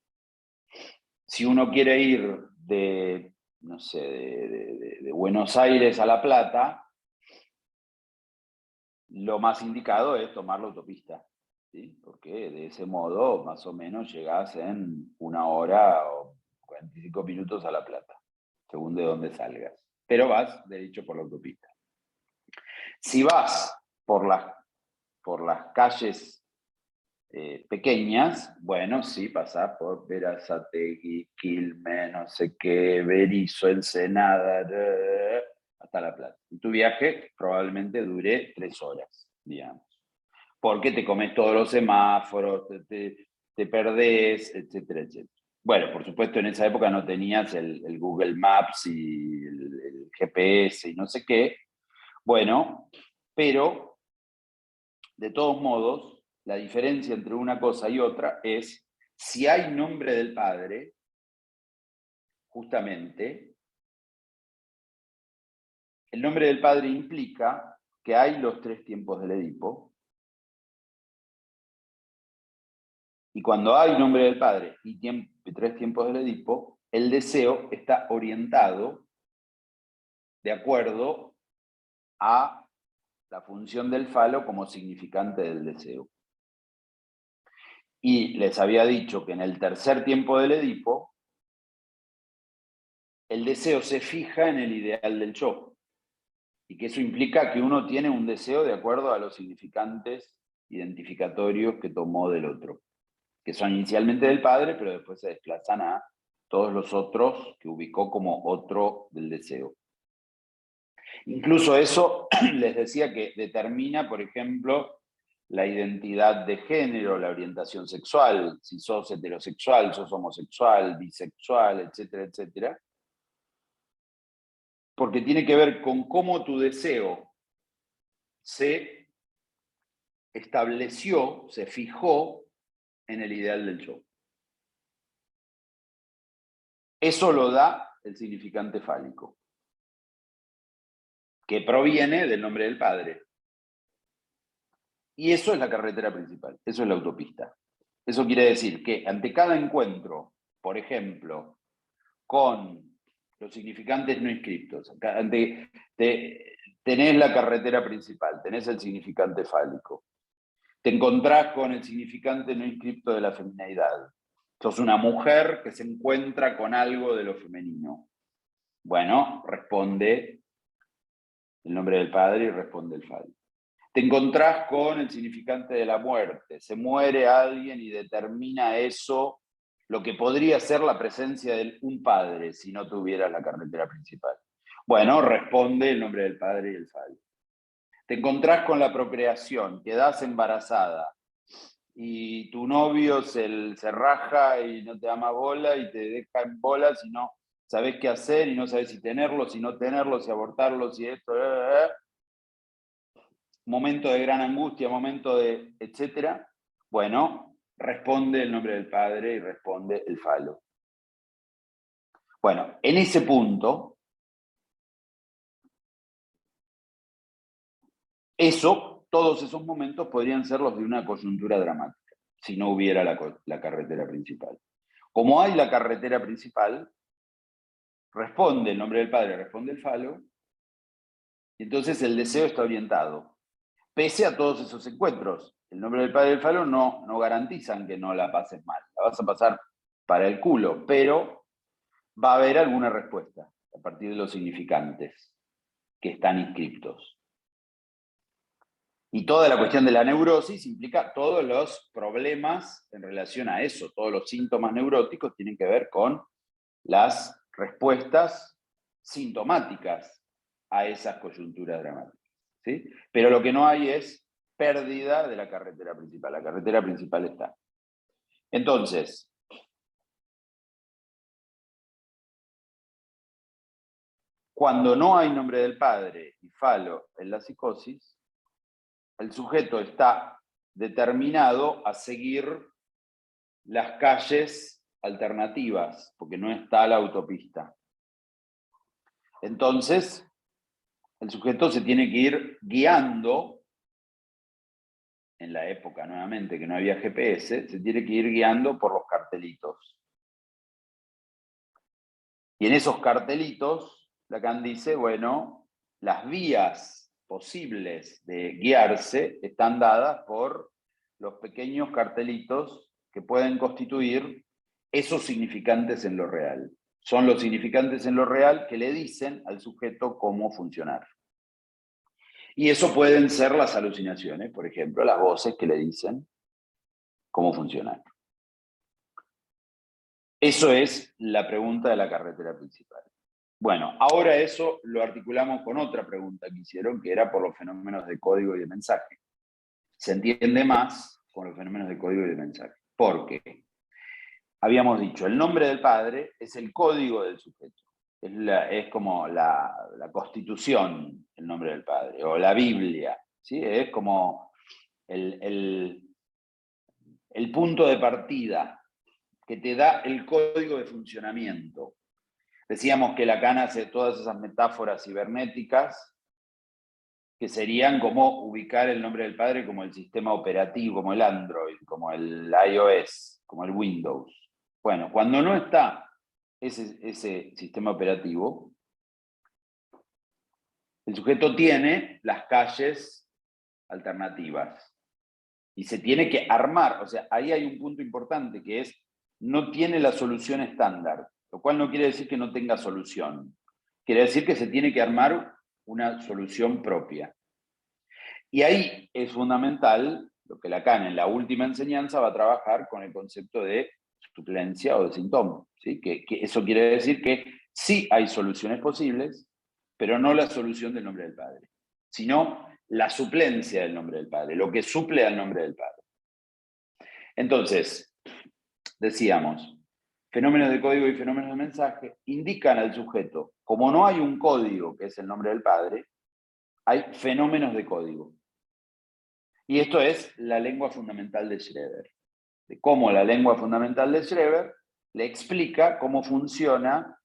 Speaker 1: Si uno quiere ir de Buenos Aires a La Plata, lo más indicado es tomar la autopista, ¿sí? Porque de ese modo, más o menos, llegás en 1 hora o 45 minutos a La Plata, según de dónde salgas. Pero vas derecho por la autopista. Si vas por las por las calles pequeñas, bueno, sí, pasás por Berazategui, Quilmes, no sé qué, Berisso, Ensenada, hasta La Plata. Y tu viaje probablemente dure 3 horas, digamos. Porque te comes todos los semáforos, te perdés, etcétera, etcétera. Bueno, por supuesto, en esa época no tenías el Google Maps y el GPS y no sé qué. Bueno, pero, de todos modos, la diferencia entre una cosa y otra es, si hay nombre del padre, justamente, el nombre del padre implica que hay los 3 tiempos del Edipo, y cuando hay nombre del padre y 3 tiempos del Edipo, el deseo está orientado de acuerdo a la función del falo como significante del deseo. Y les había dicho que en el 3er tiempo del Edipo, el deseo se fija en el ideal del yo. Y que eso implica que uno tiene un deseo de acuerdo a los significantes identificatorios que tomó del otro, que son inicialmente del padre, pero después se desplazan a todos los otros que ubicó como otro del deseo. Incluso eso les decía que determina, por ejemplo, la identidad de género, la orientación sexual, si sos heterosexual, sos homosexual, bisexual, etcétera, etcétera. Porque tiene que ver con cómo tu deseo se estableció, se fijó en el ideal del yo. Eso lo da el significante fálico, que proviene del nombre del padre. Y eso es la carretera principal, eso es la autopista. Eso quiere decir que ante cada encuentro, por ejemplo, con los significantes no inscriptos, tenés la carretera principal, tenés el significante fálico, te encontrás con el significante no inscripto de la femineidad, sos una mujer que se encuentra con algo de lo femenino. Bueno, responde el nombre del padre y responde el falo. Te encontrás con el significante de la muerte. Se muere alguien y determina eso lo que podría ser la presencia de un padre si no tuviera la carretera principal. Bueno, responde el nombre del padre y el falo. Te encontrás con la procreación, quedás embarazada y tu novio se raja y no te da más bola y te deja en bolas y no sabés qué hacer y no sabés si tenerlo, si no tenerlo, si abortarlo, si esto... momento de gran angustia, momento de etcétera, bueno, responde el nombre del padre y responde el falo. Bueno, en ese punto, todos esos momentos podrían ser los de una coyuntura dramática, si no hubiera la carretera principal. Como hay la carretera principal, responde el nombre del padre, responde el falo, y entonces el deseo está orientado. Pese a todos esos encuentros, el nombre del padre y el falo no garantizan que no la pases mal. La vas a pasar para el culo, pero va a haber alguna respuesta a partir de los significantes que están inscriptos. Y toda la cuestión de la neurosis implica todos los problemas en relación a eso. Todos los síntomas neuróticos tienen que ver con las respuestas sintomáticas a esas coyunturas dramáticas. ¿Sí? Pero lo que no hay es pérdida de la carretera principal. La carretera principal está. Entonces, cuando no hay nombre del padre y falo en la psicosis, el sujeto está determinado a seguir las calles alternativas, porque no está la autopista. Entonces, el sujeto se tiene que ir guiando, en la época nuevamente que no había GPS, se tiene que ir guiando por los cartelitos. Y en esos cartelitos, Lacan dice, bueno, las vías posibles de guiarse están dadas por los pequeños cartelitos que pueden constituir esos significantes en lo real. Son los significantes en lo real que le dicen al sujeto cómo funcionar. Y eso pueden ser las alucinaciones, por ejemplo, las voces que le dicen cómo funcionar. Eso es la pregunta de la carretera principal. Bueno, ahora eso lo articulamos con otra pregunta que hicieron, que era por los fenómenos de código y de mensaje. Se entiende más con los fenómenos de código y de mensaje. Porque habíamos dicho, el nombre del padre es el código del sujeto. Es como la constitución, el nombre del padre, o la Biblia, ¿sí? Es como el punto de partida que te da el código de funcionamiento. Decíamos que Lacan hace todas esas metáforas cibernéticas que serían como ubicar el nombre del padre como el sistema operativo, como el Android, como el iOS, como el Windows. Bueno, cuando no está ese sistema operativo, el sujeto tiene las calles alternativas y se tiene que armar. O sea, ahí hay un punto importante que es, no tiene la solución estándar, lo cual no quiere decir que no tenga solución. Quiere decir que se tiene que armar una solución propia. Y ahí es fundamental lo que Lacan en la última enseñanza va a trabajar con el concepto de suplencia o de síntoma, ¿sí? Que eso quiere decir que sí hay soluciones posibles, pero no la solución del nombre del padre, sino la suplencia del nombre del padre, lo que suple al nombre del padre. Entonces, decíamos, fenómenos de código y fenómenos de mensaje indican al sujeto, como no hay un código que es el nombre del padre, hay fenómenos de código. Y esto es la lengua fundamental de Schreber. De cómo la lengua fundamental de Schreber le explica cómo funciona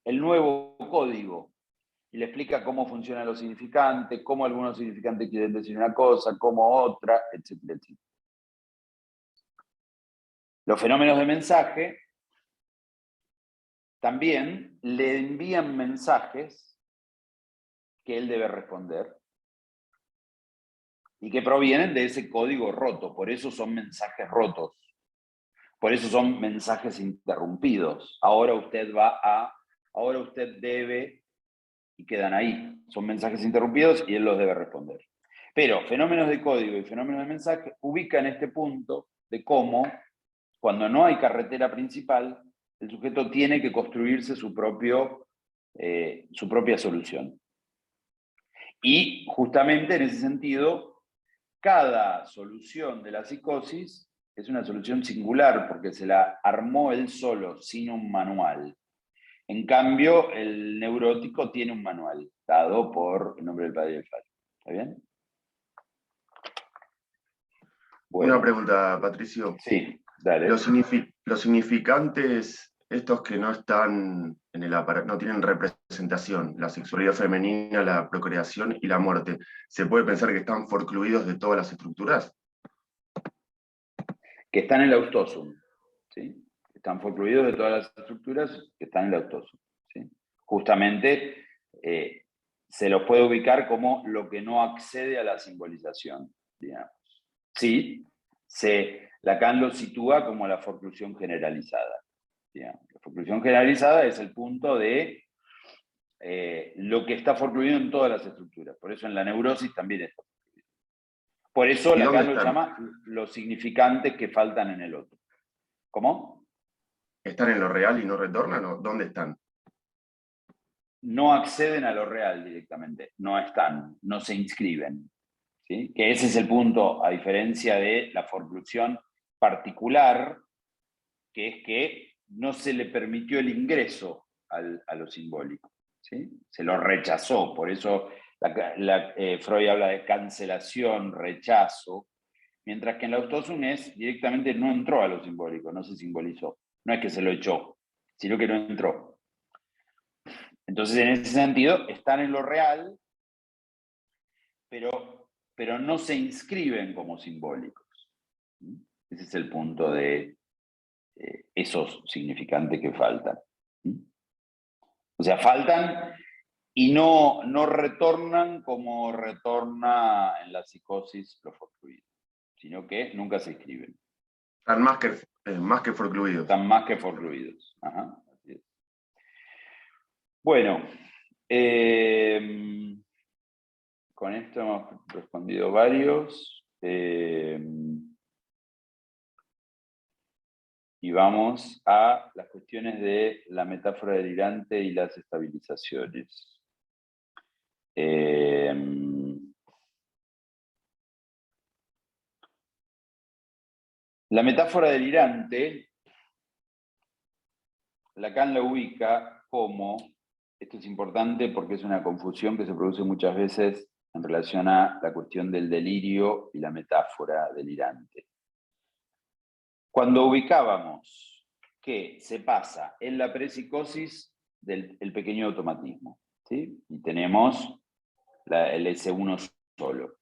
Speaker 1: el nuevo código. Y le explica cómo funcionan los significantes, cómo algunos significantes quieren decir una cosa, cómo otra, etcétera, etcétera. Los fenómenos de mensaje también le envían mensajes que él debe responder y que provienen de ese código roto. Por eso son mensajes rotos. Por eso son mensajes interrumpidos. Ahora usted ahora usted debe, y quedan ahí. Son mensajes interrumpidos y él los debe responder. Pero fenómenos de código y fenómenos de mensaje ubican este punto de cómo, cuando no hay carretera principal, el sujeto tiene que construirse su propia solución. Y justamente en ese sentido, cada solución de la psicosis es una solución singular porque se la armó él solo, sin un manual. En cambio, el neurótico tiene un manual, dado por el nombre del padre y el padre. ¿Está bien? Bueno.
Speaker 13: Una pregunta, Patricio.
Speaker 1: Sí, dale.
Speaker 13: Los significantes, estos que no están en el aparato, no tienen representación, la sexualidad femenina, la procreación y la muerte, ¿se puede pensar que están forcluidos de todas las estructuras?
Speaker 1: Que están en el austosum, ¿sí? Están forcluidos de todas las estructuras que están en el austosum, ¿sí? Justamente se los puede ubicar como lo que no accede a la simbolización, digamos. Sí, Lacan lo sitúa como la forclusión generalizada. Digamos. La forclusión generalizada es el punto de lo que está forcluido en todas las estructuras. Por eso en la neurosis también está forcluido. Por eso Lacan lo llama los significantes que faltan en el otro. ¿Cómo?
Speaker 13: ¿Están en lo real y no retornan? ¿O dónde están?
Speaker 1: No acceden a lo real directamente, no están, no se inscriben. ¿Sí? Que ese es el punto, a diferencia de la forclusión particular, que es que no se le permitió el ingreso a lo simbólico. ¿Sí? Se lo rechazó, por eso Freud habla de cancelación, rechazo, mientras que en la austosum directamente no entró a lo simbólico, no se simbolizó. No es que se lo echó, sino que no entró. Entonces, en ese sentido, están en lo real, pero no se inscriben como simbólicos. Ese es el punto de esos significantes que faltan. O sea, faltan y no retornan como retorna en la psicosis lo forcluido, sino que nunca se inscriben.
Speaker 13: Están más que forcluidos.
Speaker 1: Están más que forcluidos. Ajá, así es. Bueno, con esto hemos respondido varios. Y vamos a las cuestiones de la metáfora delirante y las estabilizaciones. La metáfora delirante, Lacan la ubica como, esto es importante porque es una confusión que se produce muchas veces en relación a la cuestión del delirio y la metáfora delirante. Cuando ubicábamos que se pasa en la prepsicosis del pequeño automatismo, ¿sí? Y tenemos el S1 solo.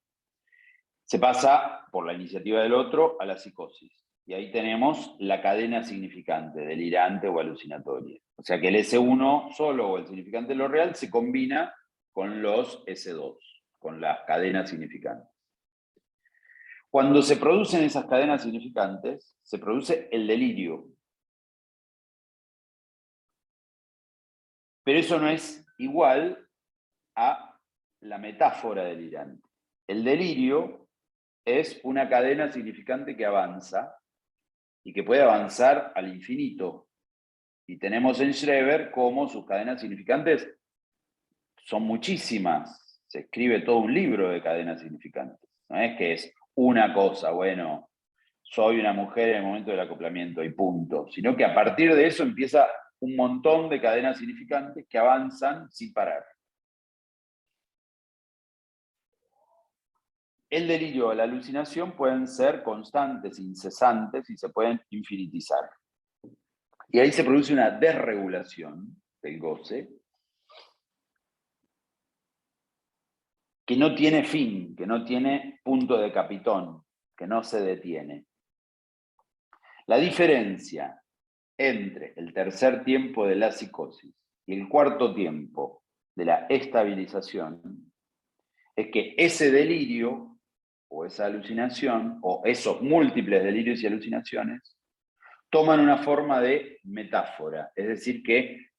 Speaker 1: Se pasa por la iniciativa del otro a la psicosis. Y ahí tenemos la cadena significante, delirante o alucinatoria. O sea que el S1 solo o el significante de lo real se combina con los S2, con las cadenas significantes. Cuando se producen esas cadenas significantes, se produce el delirio. Pero eso no es igual a la metáfora delirante. El delirio es una cadena significante que avanza y que puede avanzar al infinito. Y tenemos en Schreber cómo sus cadenas significantes son muchísimas. Se escribe todo un libro de cadenas significantes. No es que es una cosa, bueno, soy una mujer en el momento del acoplamiento y punto. Sino que a partir de eso empieza un montón de cadenas significantes que avanzan sin parar. El delirio o la alucinación pueden ser constantes, incesantes y se pueden infinitizar. Y ahí se produce una desregulación del goce que no tiene fin, que no tiene punto de capitón, que no se detiene. La diferencia entre el tercer tiempo de la psicosis y el cuarto tiempo de la estabilización es que ese delirio o esa alucinación, o esos múltiples delirios y alucinaciones, toman una forma de metáfora, es decir, que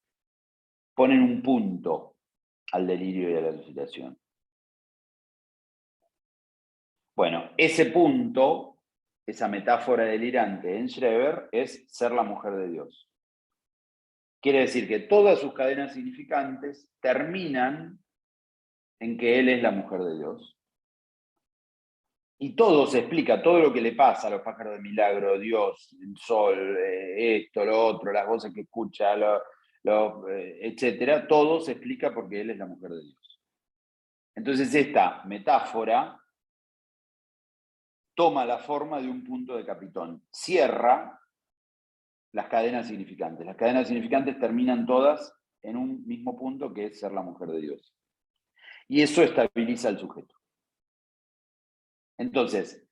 Speaker 1: ponen un punto al delirio y a la alucinación. Bueno, ese punto, esa metáfora delirante en Schreber, es ser la mujer de Dios. Quiere decir que todas sus cadenas significantes terminan en que él es la mujer de Dios. Y todo se explica, todo lo que le pasa a los pájaros de milagro, Dios, el sol, esto, lo otro, las voces que escucha, etcétera, todo se explica porque él es la mujer de Dios. Entonces esta metáfora toma la forma de un punto de capitón, cierra las cadenas significantes. Las cadenas significantes terminan todas en un mismo punto que es ser la mujer de Dios. Y eso estabiliza al sujeto. Entonces,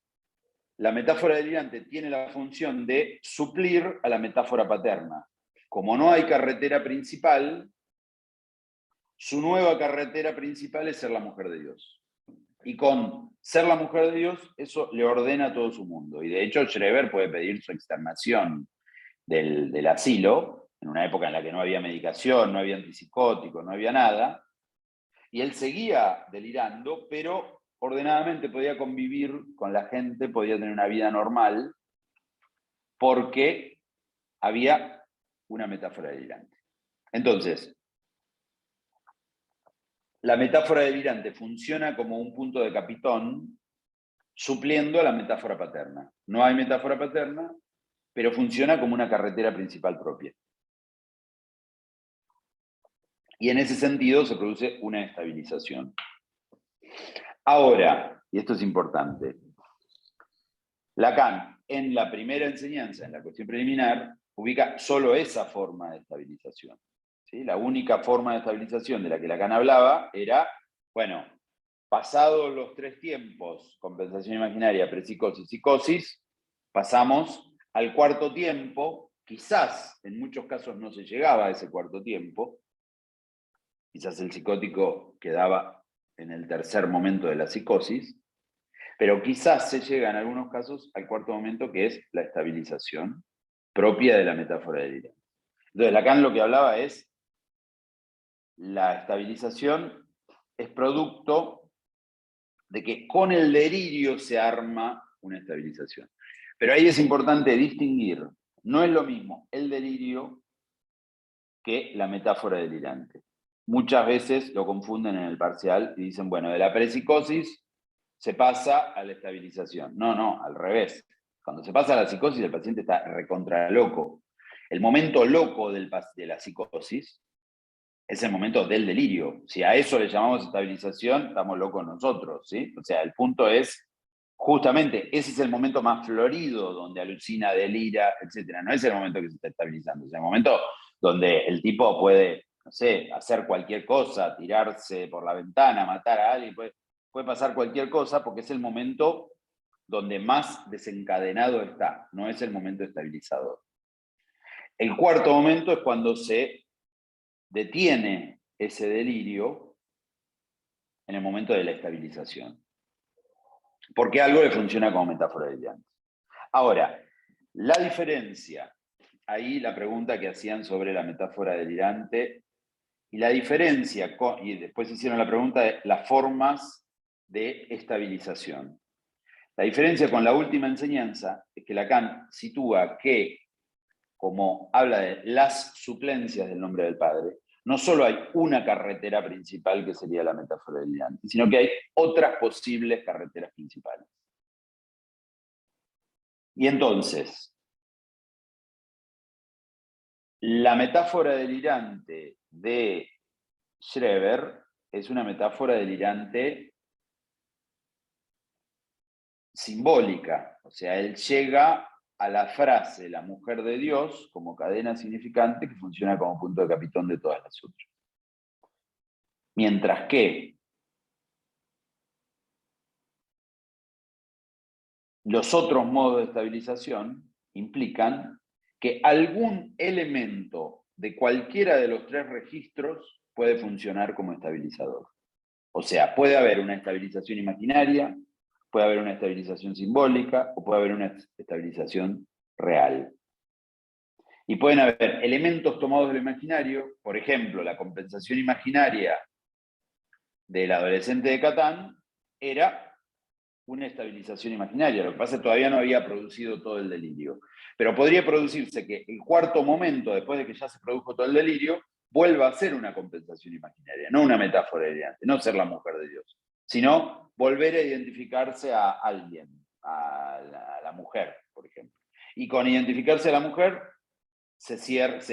Speaker 1: la metáfora delirante tiene la función de suplir a la metáfora paterna. Como no hay carretera principal, su nueva carretera principal es ser la mujer de Dios. Y con ser la mujer de Dios, eso le ordena todo su mundo. Y de hecho, Schreber puede pedir su externación del asilo, en una época en la que no había medicación, no había antipsicóticos, no había nada. Y él seguía delirando, pero ordenadamente podía convivir con la gente, podía tener una vida normal, porque había una metáfora delirante. Entonces, la metáfora delirante funciona como un punto de capitón, supliendo a la metáfora paterna. No hay metáfora paterna, pero funciona como una carretera principal propia. Y en ese sentido se produce una estabilización. Ahora, y esto es importante, Lacan, en la primera enseñanza, en la cuestión preliminar, ubica solo esa forma de estabilización. ¿Sí? La única forma de estabilización de la que Lacan hablaba era, bueno, pasados los tres tiempos, compensación imaginaria, prepsicosis, psicosis, pasamos al cuarto tiempo, quizás en muchos casos no se llegaba a ese cuarto tiempo, quizás el psicótico quedaba en el tercer momento de la psicosis, pero quizás se llega en algunos casos al cuarto momento, que es la estabilización propia de la metáfora delirante. Entonces Lacan lo que hablaba es, la estabilización es producto de que con el delirio se arma una estabilización. Pero ahí es importante distinguir, no es lo mismo el delirio que la metáfora delirante. Muchas veces lo confunden en el parcial y dicen, bueno, de la prepsicosis se pasa a la estabilización. No, al revés. Cuando se pasa a la psicosis, el paciente está recontra loco. El momento loco de la psicosis es el momento del delirio. Si a eso le llamamos estabilización, estamos locos nosotros, ¿sí? O sea, el punto es, justamente, ese es el momento más florido, donde alucina, delira, etc. No es el momento que se está estabilizando, es el momento donde el tipo puede, no sé, hacer cualquier cosa, tirarse por la ventana, matar a alguien, puede pasar cualquier cosa, porque es el momento donde más desencadenado está, no es el momento estabilizador. El cuarto momento es cuando se detiene ese delirio en el momento de la estabilización, porque algo le funciona como metáfora delirante. Ahora, la diferencia, ahí la pregunta que hacían sobre la metáfora delirante, y la diferencia, y después hicieron la pregunta de las formas de estabilización. La diferencia con la última enseñanza es que Lacan sitúa que, como habla de las suplencias del nombre del Padre, no solo hay una carretera principal que sería la metáfora delirante, sino que hay otras posibles carreteras principales. Y entonces, la metáfora delirante de Schreber es una metáfora delirante simbólica, o sea, él llega a la frase la mujer de Dios como cadena significante que funciona como punto de capitón de todas las otras. Mientras que los otros modos de estabilización implican que algún elemento de cualquiera de los tres registros puede funcionar como estabilizador. O sea, puede haber una estabilización imaginaria, puede haber una estabilización simbólica o puede haber una estabilización real. Y pueden haber elementos tomados de lo imaginario, por ejemplo, la compensación imaginaria del adolescente de Catán era una estabilización imaginaria. Lo que pasa es que todavía no había producido todo el delirio. Pero podría producirse que el cuarto momento, después de que ya se produjo todo el delirio, vuelva a ser una compensación imaginaria, no una metáfora delirante, no ser la mujer de Dios, sino volver a identificarse a alguien, a la mujer, por ejemplo. Y con identificarse a la mujer, se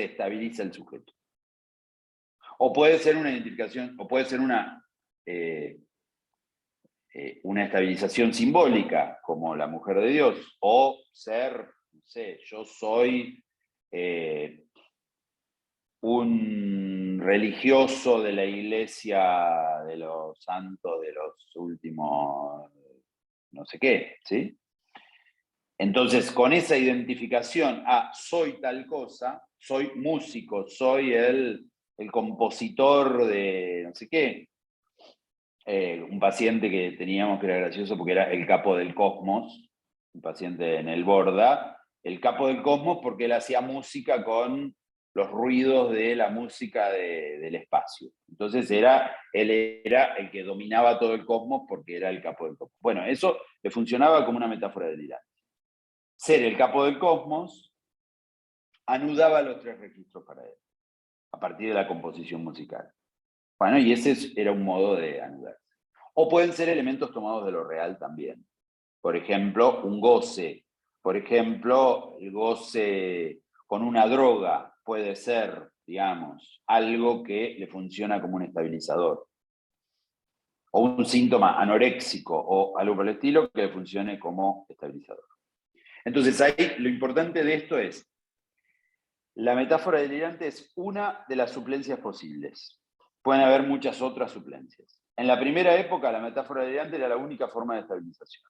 Speaker 1: estabiliza el sujeto. O puede ser una identificación, o puede ser una estabilización simbólica, como la mujer de Dios, o ser, no sé, yo soy un religioso de la iglesia de los santos de los últimos, no sé qué, ¿sí? Entonces, con esa identificación, soy tal cosa, soy músico, soy el compositor de no sé qué, un paciente que teníamos que era gracioso porque era el capo del cosmos, un paciente en el Borda, el capo del cosmos porque él hacía música con los ruidos de la música del espacio. Entonces él era el que dominaba todo el cosmos porque era el capo del cosmos. Bueno, eso le funcionaba como una metáfora delirante. Ser el capo del cosmos anudaba los tres registros para él, a partir de la composición musical. Bueno, y ese era un modo de anudar. O pueden ser elementos tomados de lo real también. Por ejemplo, un goce. Por ejemplo, el goce con una droga puede ser, digamos, algo que le funciona como un estabilizador. O un síntoma anoréxico o algo por el estilo que le funcione como estabilizador. Entonces, ahí lo importante de esto es, la metáfora delirante es una de las suplencias posibles. Pueden haber muchas otras suplencias. En la primera época, la metáfora delirante era la única forma de estabilización.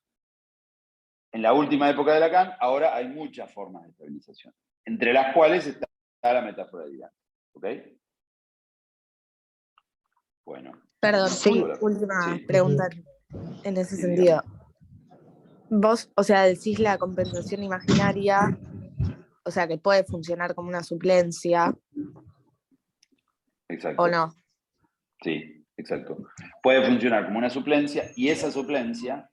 Speaker 1: En la última época de Lacan, ahora hay muchas formas de estabilización, entre las cuales está la metáfora delirante. ¿Ok? Bueno.
Speaker 12: Perdón,
Speaker 9: Sí.
Speaker 12: última
Speaker 1: Sí.
Speaker 12: pregunta en ese
Speaker 1: Sí,
Speaker 12: sentido. Vos, o sea, decís la compensación imaginaria, o sea, que puede funcionar como una suplencia,
Speaker 1: Exacto.
Speaker 12: ¿o no?
Speaker 1: Sí, exacto. Puede funcionar como una suplencia y esa suplencia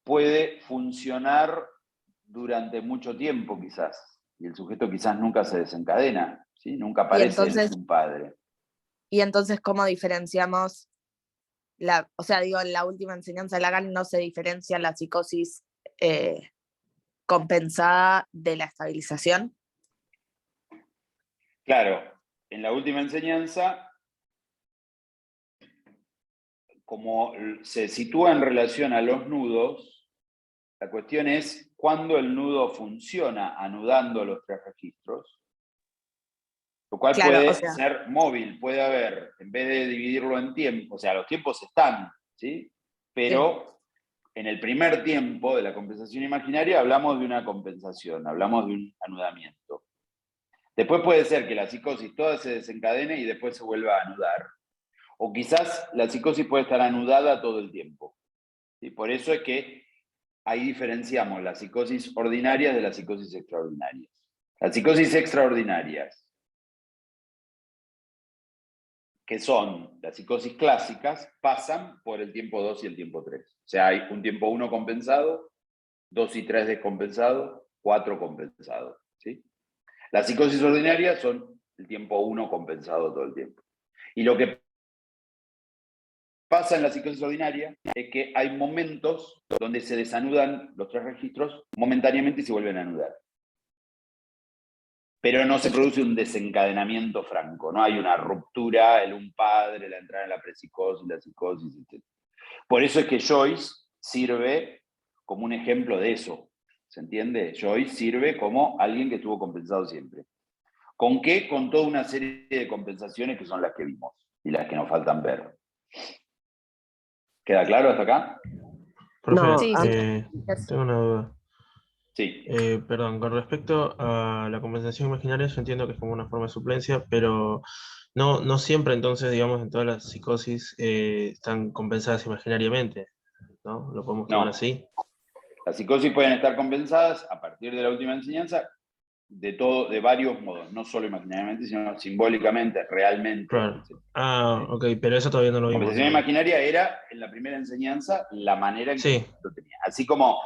Speaker 1: puede funcionar durante mucho tiempo quizás. Y el sujeto quizás nunca se desencadena, ¿sí? Nunca aparece
Speaker 12: entonces-
Speaker 1: un padre.
Speaker 12: Y entonces, ¿cómo diferenciamos o sea, digo, en la última enseñanza de Lacan no se diferencia la psicosis compensada de la estabilización?
Speaker 1: Claro, en la última enseñanza, como se sitúa en relación a los nudos, la cuestión es cuándo el nudo funciona anudando los 3 registros, lo cual
Speaker 12: Claro,
Speaker 1: puede
Speaker 12: o sea,
Speaker 1: ser móvil, puede haber, en vez de dividirlo en tiempo, o sea, los tiempos están, ¿sí? Pero en el primer tiempo de la compensación imaginaria hablamos de una compensación, hablamos de un anudamiento. Después puede ser que la psicosis toda se desencadene y después se vuelva a anudar. O quizás la psicosis puede estar anudada todo el tiempo. ¿Sí? Por eso es que ahí diferenciamos las psicosis ordinarias de las psicosis extraordinarias. Las psicosis extraordinarias, que son las psicosis clásicas, pasan por el tiempo 2 y el tiempo 3. O sea, hay un tiempo 1 compensado, 2 y 3 descompensado, 4 compensado. ¿Sí? Las psicosis ordinarias son el tiempo 1 compensado todo el tiempo. Y lo que pasa en la psicosis ordinaria es que hay momentos donde se desanudan los 3 registros momentáneamente y se vuelven a anudar. Pero no se produce un desencadenamiento franco, no hay una ruptura, un padre, la entrada en la prepsicosis, la psicosis, etc. Por eso es que Joyce sirve como un ejemplo de eso. ¿Se entiende? Joyce sirve como alguien que estuvo compensado siempre. ¿Con qué? Con toda una serie de compensaciones que son las que vimos y las que nos faltan ver. ¿Queda claro hasta acá?
Speaker 8: Profe,
Speaker 9: No,
Speaker 12: sí,
Speaker 8: tengo una duda.
Speaker 1: Sí.
Speaker 8: Perdón, con respecto a la compensación imaginaria, yo entiendo que es como una forma de suplencia, pero no siempre entonces, digamos, en todas las psicosis están compensadas imaginariamente, ¿no? ¿Lo podemos tomar
Speaker 1: No.
Speaker 8: así?
Speaker 1: Las psicosis pueden estar compensadas a partir de la última enseñanza de varios modos, no solo imaginariamente, sino simbólicamente, realmente.
Speaker 8: Claro.
Speaker 1: Etc.
Speaker 8: Ah, ok, pero eso todavía no lo
Speaker 1: La
Speaker 8: vimos.
Speaker 1: compensación
Speaker 8: ¿No?
Speaker 1: imaginaria era, en la primera enseñanza, la manera en que
Speaker 8: Sí,
Speaker 1: lo tenía. Así como,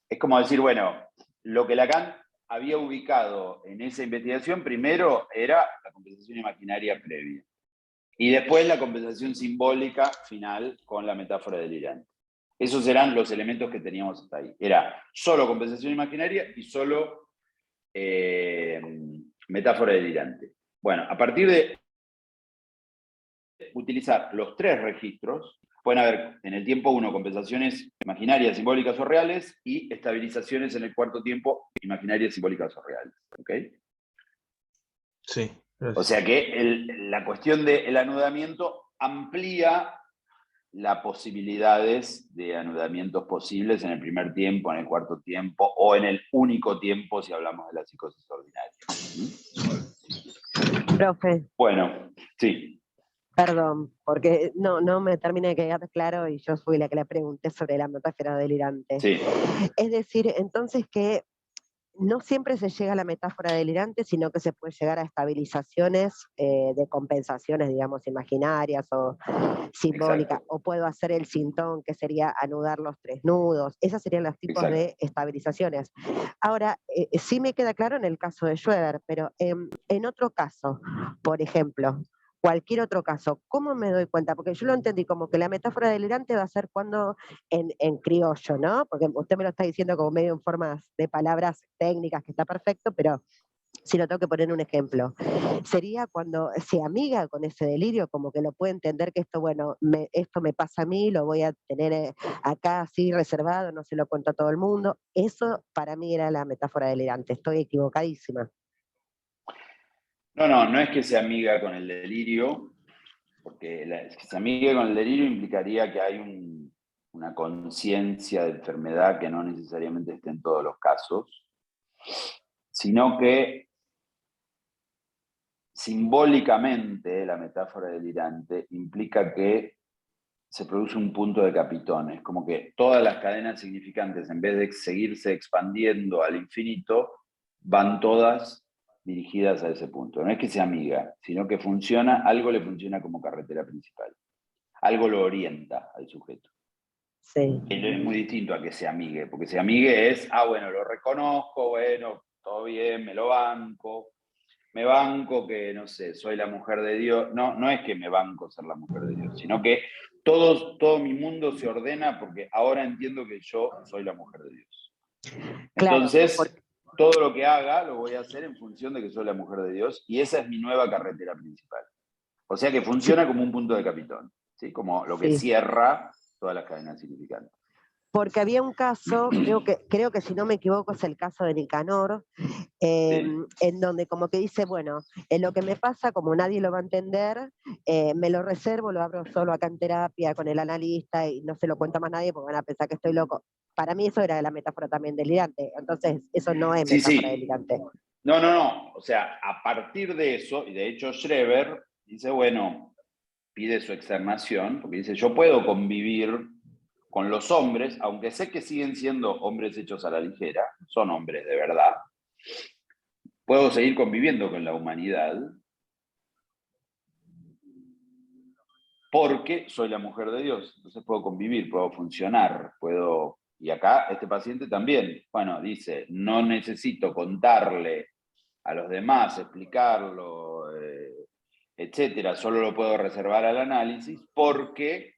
Speaker 1: es como decir, bueno, lo que Lacan había ubicado en esa investigación, primero era la compensación imaginaria previa. Y después la compensación simbólica final con la metáfora delirante. Esos eran los elementos que teníamos hasta ahí. Era solo compensación imaginaria y solo metáfora delirante. Bueno, a partir de utilizar los 3 registros, pueden haber en el tiempo 1 compensaciones imaginarias, simbólicas o reales y estabilizaciones en el cuarto tiempo imaginarias, simbólicas o reales. ¿Ok?
Speaker 8: sí. Gracias.
Speaker 1: O sea que la cuestión del anudamiento amplía las posibilidades de anudamientos posibles en el primer tiempo, en el cuarto tiempo o en el único tiempo si hablamos de la psicosis ordinaria.
Speaker 9: Profe,
Speaker 1: Bueno, sí.
Speaker 9: perdón, porque no me termina de quedar claro y yo fui la que le pregunté sobre la metáfora delirante.
Speaker 1: Sí.
Speaker 9: Es decir, entonces que no siempre se llega a la metáfora delirante, sino que se puede llegar a estabilizaciones de compensaciones, digamos, imaginarias o simbólicas,
Speaker 1: Exacto.
Speaker 9: o puedo hacer el sintón, que sería anudar los 3 nudos. Esos serían los tipos
Speaker 1: Exacto.
Speaker 9: de estabilizaciones. Ahora, sí me queda claro en el caso de Schroeder, pero en otro caso, por ejemplo, cualquier otro caso, ¿cómo me doy cuenta? Porque yo lo entendí como que la metáfora delirante va a ser cuando en criollo, ¿no? Porque usted me lo está diciendo como medio en formas de palabras técnicas, que está perfecto, pero si lo tengo que poner un ejemplo, sería cuando se amiga con ese delirio, como que lo puede entender que esto, bueno, esto me pasa a mí, lo voy a tener acá así reservado, no se lo cuento a todo el mundo. Eso para mí era la metáfora delirante, estoy equivocadísima.
Speaker 1: No es que se amiga con el delirio, porque que se amigue con el delirio implicaría que hay una conciencia de enfermedad que no necesariamente esté en todos los casos, sino que simbólicamente la metáfora delirante implica que se produce un punto de capitón, es como que todas las cadenas significantes, en vez de seguirse expandiendo al infinito, van todas dirigidas a ese punto. No es que sea amiga, sino que funciona, algo le funciona como carretera principal. Algo lo orienta al sujeto.
Speaker 9: Sí.
Speaker 1: Es muy distinto a que se amigue, porque se amigue es, bueno, lo reconozco, bueno, todo bien, me lo banco. Me banco que, no sé, soy la mujer de Dios. No, no es que me banco ser la mujer de Dios, sino que todo mi mundo se ordena porque ahora entiendo que yo soy la mujer de Dios.
Speaker 9: Claro,
Speaker 1: Entonces, todo lo que haga lo voy a hacer en función de que soy la mujer de Dios y esa es mi nueva carretera principal. O sea que funciona como un punto de capitón, ¿sí? Como lo que cierra todas las cadenas significantes.
Speaker 9: Porque había un caso, creo que si no me equivoco es el caso de Nicanor, en donde como que dice, bueno, en lo que me pasa, como nadie lo va a entender, me lo reservo, lo abro solo acá en terapia con el analista y no se lo cuento a más nadie porque van a pensar que estoy loco. Para mí eso era la metáfora también delirante, entonces eso no es metáfora delirante.
Speaker 1: No, o sea, a partir de eso, y de hecho Schreber dice, bueno, pide su externación, porque dice, yo puedo convivir con los hombres, aunque sé que siguen siendo hombres hechos a la ligera, son hombres de verdad, puedo seguir conviviendo con la humanidad porque soy la mujer de Dios, entonces puedo convivir, puedo funcionar, puedo... Y acá este paciente también, bueno, dice, no necesito contarle a los demás, explicarlo, etcétera, solo lo puedo reservar al análisis porque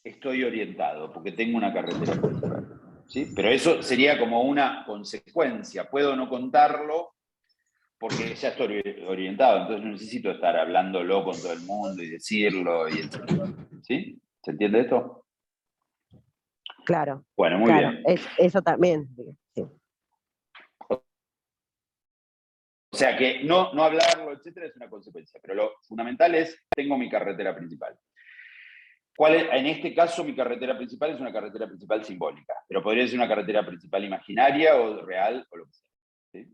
Speaker 1: estoy orientado, porque tengo una carretera principal. ¿Sí? Pero eso sería como una consecuencia. Puedo no contarlo porque ya estoy orientado, entonces no necesito estar hablándolo con todo el mundo y decirlo, y etc. ¿Sí? ¿Se entiende esto?
Speaker 9: Claro.
Speaker 1: Bueno, muy bien.
Speaker 9: Eso también. Sí.
Speaker 1: O sea que no hablarlo, etcétera, es una consecuencia, pero lo fundamental es, tengo mi carretera principal. En este caso, mi carretera principal es una carretera principal simbólica, pero podría ser una carretera principal imaginaria o real o lo que sea. ¿Sí?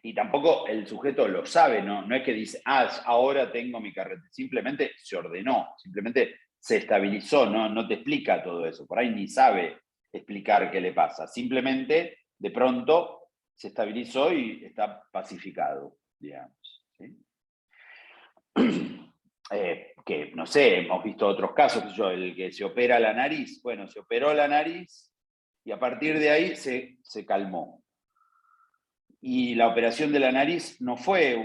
Speaker 1: Y tampoco el sujeto lo sabe, no es que dice, ahora tengo mi carretera, simplemente se ordenó, simplemente se estabilizó, no te explica todo eso, por ahí ni sabe explicar qué le pasa, simplemente de pronto se estabilizó y está pacificado, digamos. ¿Sí? Que no sé, hemos visto otros casos, el que se opera la nariz, bueno, se operó la nariz y a partir de ahí se calmó. Y la operación de la nariz no fue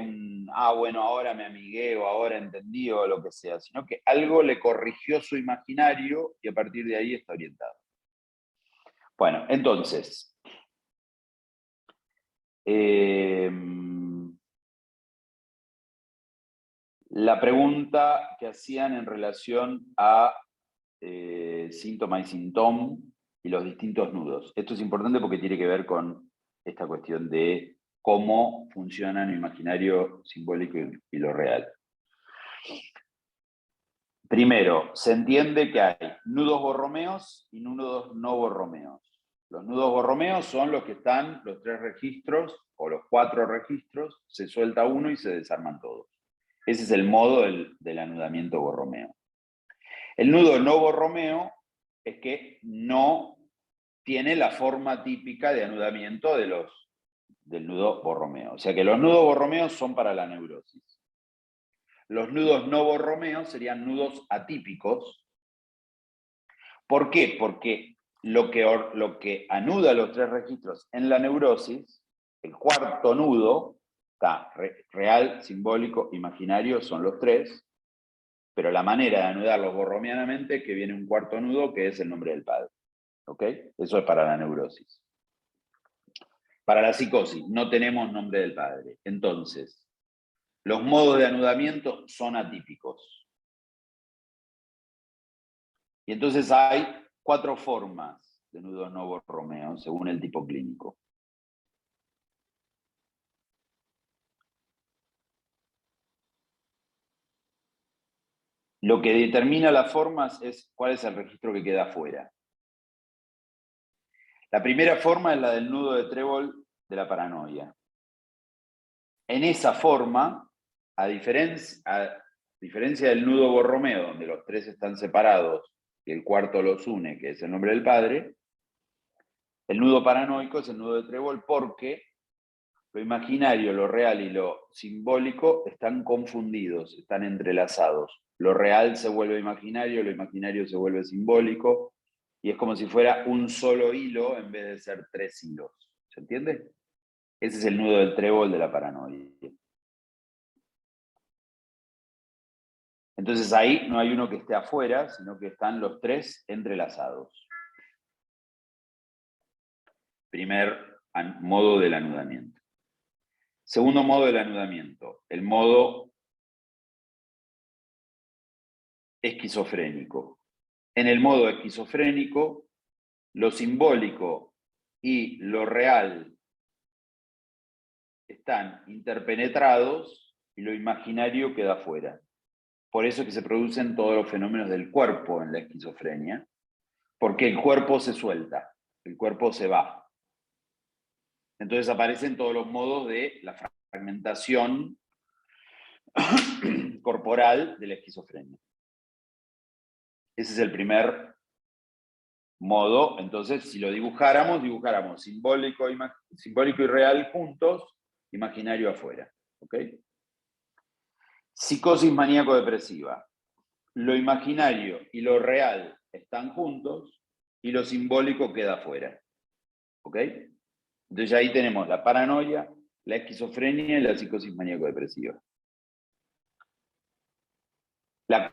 Speaker 1: bueno, ahora me amigué o ahora entendí o lo que sea, sino que algo le corrigió su imaginario y a partir de ahí está orientado. Bueno, entonces, la pregunta que hacían en relación a síntoma y sintoma y los distintos nudos. Esto es importante porque tiene que ver con esta cuestión de cómo funcionan el imaginario simbólico y lo real. Primero, se entiende que hay nudos borromeos y nudos no borromeos. Los nudos borromeos son los que están, los 3 registros o los 4 registros, se suelta uno y se desarman todos. Ese es el modo del anudamiento borromeo. El nudo no borromeo es que no tiene la forma típica de anudamiento del nudo borromeo. O sea que los nudos borromeos son para la neurosis. Los nudos no borromeos serían nudos atípicos. ¿Por qué? Porque lo que anuda los 3 registros en la neurosis, el cuarto nudo, está real, simbólico, imaginario, son los 3, pero la manera de anudarlos borromeanamente es que viene un cuarto nudo que es el nombre del padre. ¿Ok? Eso es para la neurosis. Para la psicosis no tenemos nombre del padre. Entonces, los modos de anudamiento son atípicos. Y entonces hay 4 formas de nudos no borromeos según el tipo clínico. Lo que determina las formas es cuál es el registro que queda afuera. La primera forma es la del nudo de trébol de la paranoia. En esa forma, a diferencia del nudo borromeo, donde los 3 están separados y el cuarto los une, que es el nombre del padre, el nudo paranoico es el nudo de trébol porque lo imaginario, lo real y lo simbólico están confundidos, están entrelazados. Lo real se vuelve imaginario, lo imaginario se vuelve simbólico, y es como si fuera un solo hilo en vez de ser 3 hilos. ¿Se entiende? Ese es el nudo del trébol de la paranoia. Entonces ahí no hay uno que esté afuera, sino que están los 3 entrelazados. Primer modo del anudamiento. Segundo modo del anudamiento, el modo esquizofrénico. En el modo esquizofrénico, lo simbólico y lo real están interpenetrados y lo imaginario queda fuera. Por eso es que se producen todos los fenómenos del cuerpo en la esquizofrenia, porque el cuerpo se suelta, el cuerpo se va. Entonces aparecen todos los modos de la fragmentación corporal de la esquizofrenia. Ese es el primer modo. Entonces, si lo dibujáramos simbólico y real juntos, imaginario afuera. ¿Ok? Psicosis maníaco-depresiva. Lo imaginario y lo real están juntos y lo simbólico queda afuera. ¿Ok? Entonces ahí tenemos la paranoia, la esquizofrenia y la psicosis maníaco-depresiva. La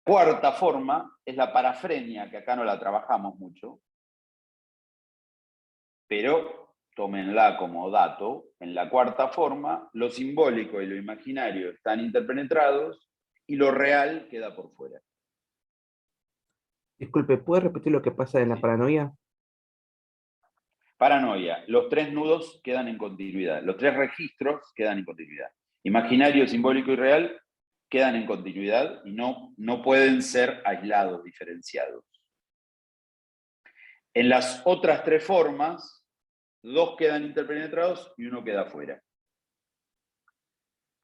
Speaker 1: cuarta forma es la parafrenia, que acá no la trabajamos mucho, pero tómenla como dato. En la cuarta forma, lo simbólico y lo imaginario están interpenetrados y lo real queda por fuera.
Speaker 3: Disculpe, ¿puede repetir lo que pasa en la paranoia?
Speaker 1: Paranoia, los 3 nudos quedan en continuidad, los 3 registros quedan en continuidad. Imaginario, simbólico y real quedan en continuidad y no pueden ser aislados, diferenciados. En las otras 3 formas, 2 quedan interpenetrados y 1 queda fuera.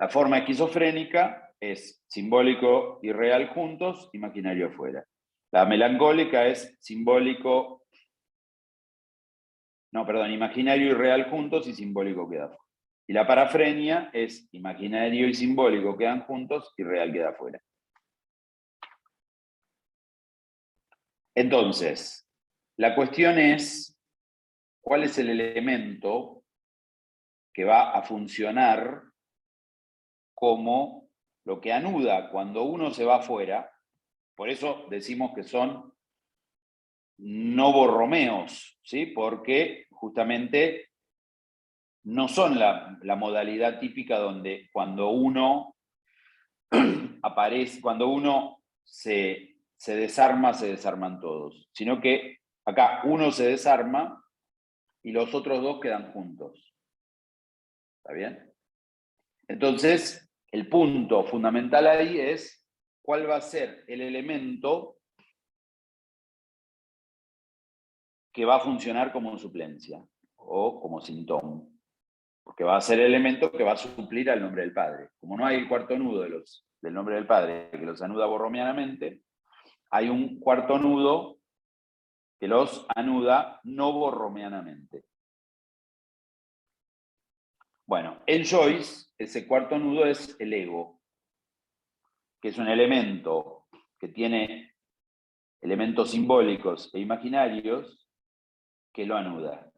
Speaker 1: La forma esquizofrénica es simbólico y real juntos, imaginario afuera. La melancólica es imaginario y real juntos y simbólico queda fuera. Y la parafrenia es imaginario y simbólico quedan juntos y real queda fuera. Entonces, la cuestión es, ¿cuál es el elemento que va a funcionar como lo que anuda cuando uno se va afuera? Por eso decimos que son novorromeos, ¿sí? Porque justamente no son la modalidad típica donde cuando uno aparece, cuando uno se desarma, se desarman todos, sino que acá uno se desarma y los otros 2 quedan juntos. ¿Está bien? Entonces, el punto fundamental ahí es cuál va a ser el elemento que va a funcionar como suplencia o como síntoma, porque va a ser el elemento que va a suplir al nombre del padre. Como no hay el cuarto nudo del nombre del padre que los anuda borromianamente, hay un cuarto nudo que los anuda no borromianamente. Bueno, en Joyce, ese cuarto nudo es el ego, que es un elemento que tiene elementos simbólicos e imaginarios que lo anuda.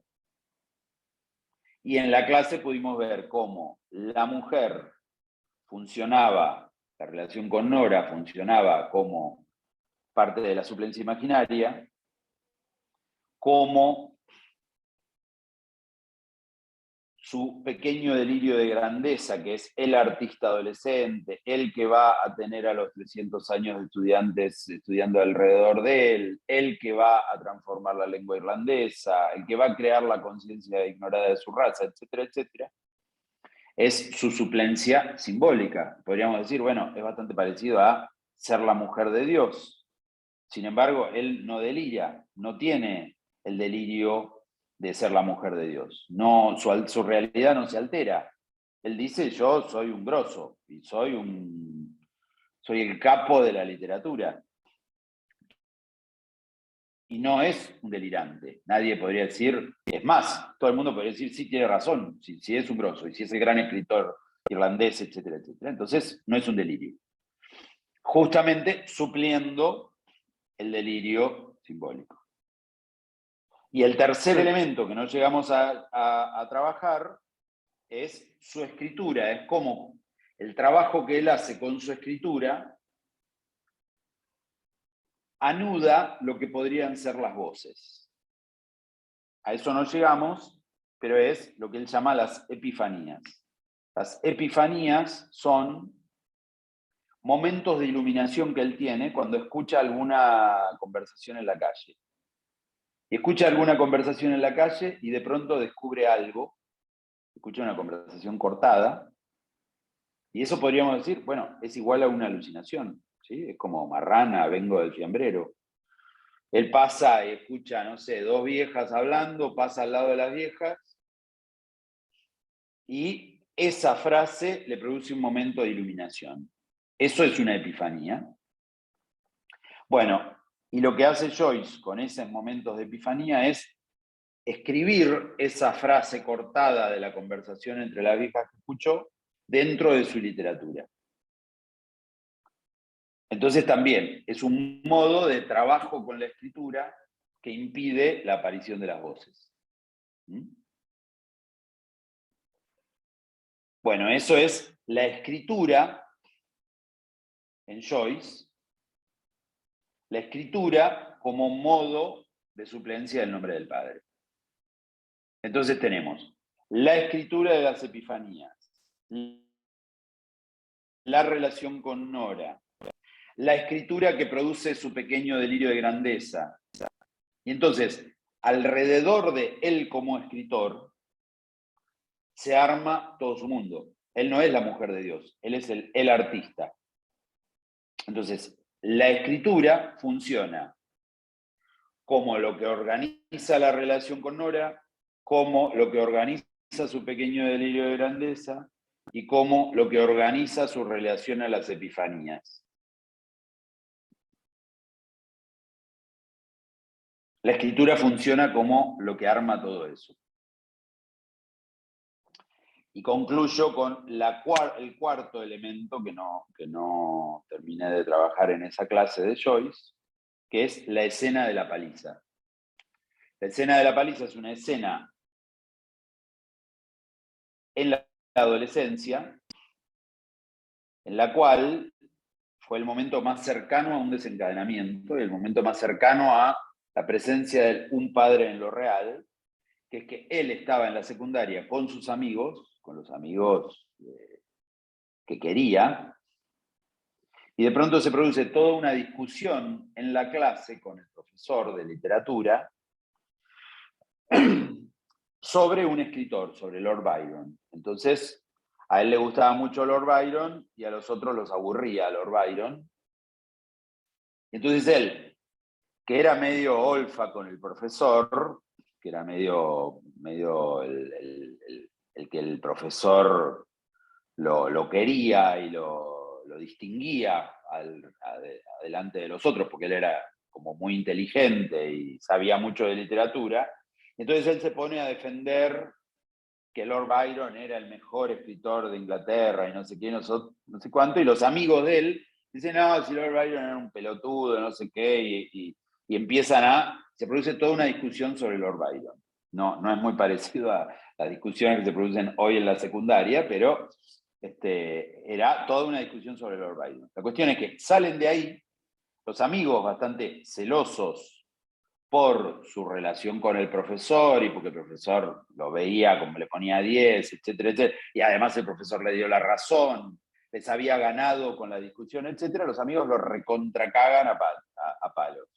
Speaker 1: Y en la clase pudimos ver cómo la mujer funcionaba, la relación con Nora funcionaba como parte de la suplencia imaginaria, cómo su pequeño delirio de grandeza, que es el artista adolescente, el que va a tener a los 300 años de estudiantes estudiando alrededor de él, el que va a transformar la lengua irlandesa, el que va a crear la conciencia ignorada de su raza, etcétera, etcétera, es su suplencia simbólica. Podríamos decir, bueno, es bastante parecido a ser la mujer de Dios. Sin embargo, él no delira, no tiene el delirio de ser la mujer de Dios. No, su realidad no se altera. Él dice, yo soy un grosso y soy el capo de la literatura. y no es un delirante. Nadie podría decir, es más, todo el mundo podría decir, sí, tiene razón, si es un grosso, y si es el gran escritor irlandés, etcétera, etcétera. Entonces, no es un delirio. Justamente supliendo el delirio simbólico. Y el tercer elemento que no llegamos a trabajar es su escritura, es como el trabajo que él hace con su escritura anuda lo que podrían ser las voces. A eso no llegamos, pero es lo que él llama las epifanías. Las epifanías son momentos de iluminación que él tiene cuando escucha alguna conversación en la calle. Y escucha alguna conversación en la calle y de pronto descubre algo, escucha una conversación cortada, y eso podríamos decir, bueno, es igual a una alucinación, ¿sí? Es como marrana, vengo del fiambrero. Él pasa y escucha, no sé, dos viejas hablando, pasa al lado de las viejas, y esa frase le produce un momento de iluminación. Eso es una epifanía. Bueno, y lo que hace Joyce con esos momentos de epifanía es escribir esa frase cortada de la conversación entre las viejas que escuchó dentro de su literatura. Entonces también es un modo de trabajo con la escritura que impide la aparición de las voces. Bueno, eso es la escritura en Joyce, la escritura como modo de suplencia del nombre del Padre. Entonces tenemos la escritura de las epifanías, la relación con Nora, la escritura que produce su pequeño delirio de grandeza. Y entonces, alrededor de él como escritor, se arma todo su mundo. Él no es la mujer de Dios, él es el artista. Entonces, la escritura funciona como lo que organiza la relación con Nora, como lo que organiza su pequeño delirio de grandeza y como lo que organiza su relación a las epifanías. La escritura funciona como lo que arma todo eso. Y concluyo con el cuarto elemento que no terminé de trabajar en esa clase de Joyce, que es la escena de la paliza. La escena de la paliza es una escena en la adolescencia, en la cual fue el momento más cercano a un desencadenamiento, y el momento más cercano a la presencia de un padre en lo real, que es que él estaba en la secundaria con sus amigos, con los amigos que quería, y de pronto se produce toda una discusión en la clase con el profesor de literatura sobre un escritor, sobre Lord Byron. Entonces, a él le gustaba mucho Lord Byron y a los otros los aburría Lord Byron. Entonces él, que era medio olfa con el profesor, que era medio el que el profesor lo quería y lo distinguía adelante de los otros, porque él era como muy inteligente y sabía mucho de literatura. Entonces él se pone a defender que Lord Byron era el mejor escritor de Inglaterra y no sé qué, no sé cuánto, y los amigos de él dicen, no, si Lord Byron era un pelotudo, no sé qué, y se produce toda una discusión sobre Lord Byron. No es muy parecido a las discusiones que se producen hoy en la secundaria, pero era toda una discusión sobre Lord Byron. La cuestión es que salen de ahí los amigos bastante celosos por su relación con el profesor y porque el profesor lo veía como le ponía 10, etcétera, etcétera, y además el profesor le dio la razón, les había ganado con la discusión, etcétera, los amigos lo recontracagan a palos.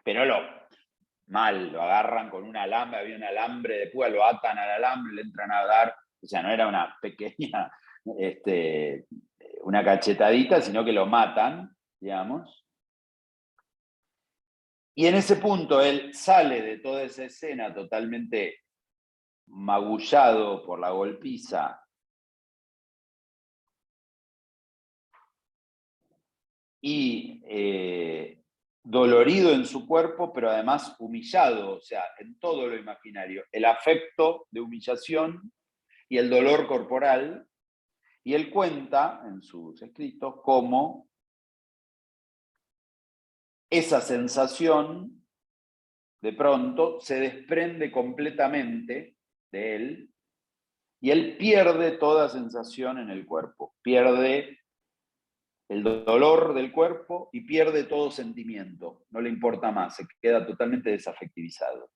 Speaker 1: Pero lo agarran con un alambre, había un alambre de púa, lo atan al alambre, le entran a dar, o sea, no era una pequeña, una cachetadita, sino que lo matan, digamos. Y en ese punto él sale de toda esa escena totalmente magullado por la golpiza y dolorido en su cuerpo, pero además humillado, o sea, en todo lo imaginario. El afecto de humillación y el dolor corporal. Y él cuenta en sus escritos cómo esa sensación de pronto se desprende completamente de él y él pierde toda sensación en el cuerpo, pierde el dolor del cuerpo y pierde todo sentimiento, no le importa más, se queda totalmente desafectivizado.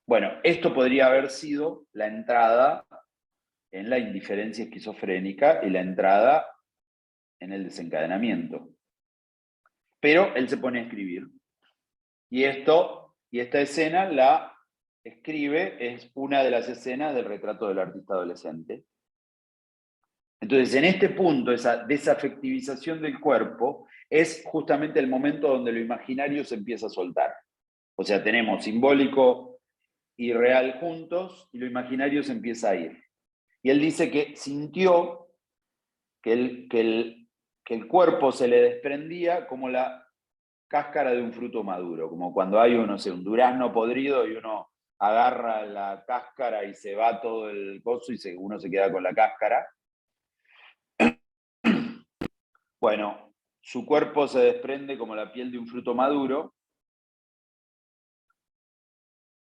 Speaker 1: Bueno, esto podría haber sido la entrada en la indiferencia esquizofrénica y la entrada en el desencadenamiento. Pero él se pone a escribir. Y esta escena la escribe, es una de las escenas del retrato del artista adolescente. Entonces, en este punto, esa desafectivización del cuerpo es justamente el momento donde lo imaginario se empieza a soltar. O sea, tenemos simbólico y real juntos, y lo imaginario se empieza a ir. Y él dice que sintió que el cuerpo se le desprendía como la cáscara de un fruto maduro, como cuando hay no sé, un durazno podrido y uno agarra la cáscara y se va todo el coso y uno se queda con la cáscara. Bueno, su cuerpo se desprende como la piel de un fruto maduro,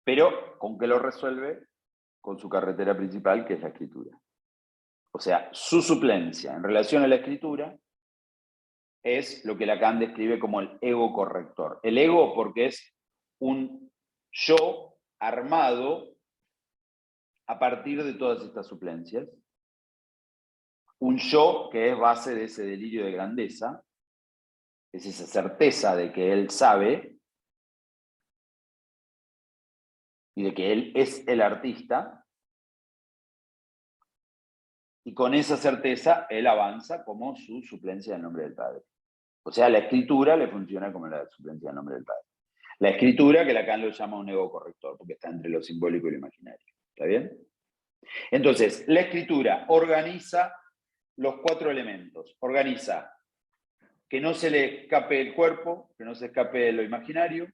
Speaker 1: pero ¿con qué lo resuelve? Con su carretera principal, que es la escritura. O sea, su suplencia en relación a la escritura es lo que Lacan describe como el ego corrector. El ego porque es un yo armado a partir de todas estas suplencias. Un yo que es base de ese delirio de grandeza, es esa certeza de que él sabe y de que él es el artista, y con esa certeza él avanza como su suplencia del nombre del Padre. O sea, la escritura le funciona como la suplencia del nombre del Padre. La escritura, que Lacan lo llama un ego corrector, porque está entre lo simbólico y lo imaginario. ¿Está bien? Entonces, la escritura organiza los 4 elementos. Organiza que no se le escape el cuerpo, que no se escape lo imaginario,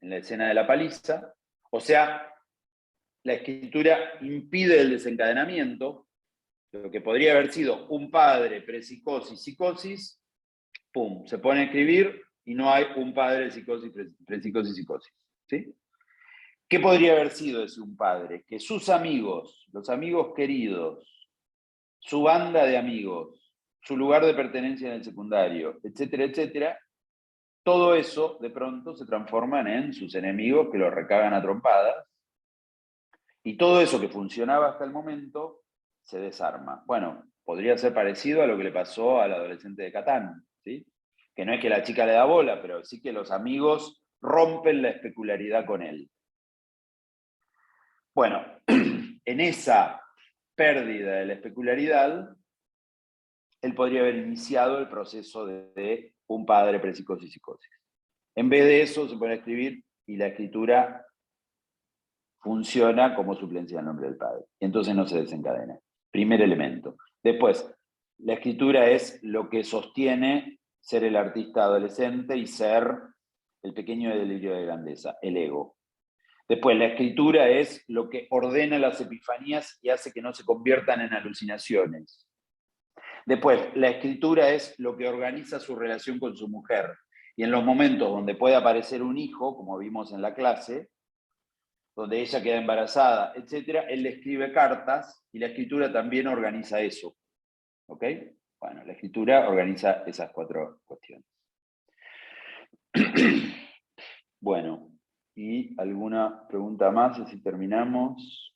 Speaker 1: en la escena de la paliza. O sea, la escritura impide el desencadenamiento. Lo que podría haber sido un padre, prepsicosis, psicosis, pum, se pone a escribir y no hay un padre, psicosis, prepsicosis, psicosis. ¿Sí? ¿Qué podría haber sido ese un padre? Que sus amigos, los amigos queridos, su banda de amigos, su lugar de pertenencia en el secundario, etcétera, etcétera, todo eso de pronto se transforman en sus enemigos que lo recagan a trompadas, y todo eso que funcionaba hasta el momento se desarma. Bueno, podría ser parecido a lo que le pasó al adolescente de Catán, ¿sí? Que no es que la chica le da bola, pero sí que los amigos rompen la especularidad con él. Bueno, en esa pérdida de la especularidad, él podría haber iniciado el proceso de un padre prepsicosis, psicosis. En vez de eso, se pone a escribir y la escritura funciona como suplencia del nombre del Padre. Y entonces no se desencadena. Primer elemento. Después, la escritura es lo que sostiene ser el artista adolescente y ser el pequeño delirio de grandeza, el ego. Después, la escritura es lo que ordena las epifanías y hace que no se conviertan en alucinaciones. Después, la escritura es lo que organiza su relación con su mujer. Y en los momentos donde puede aparecer un hijo, como vimos en la clase, donde ella queda embarazada, etc., él le escribe cartas y la escritura también organiza eso. ¿Ok? Bueno, la escritura organiza esas 4 cuestiones. Bueno, ¿y alguna pregunta más? Así terminamos.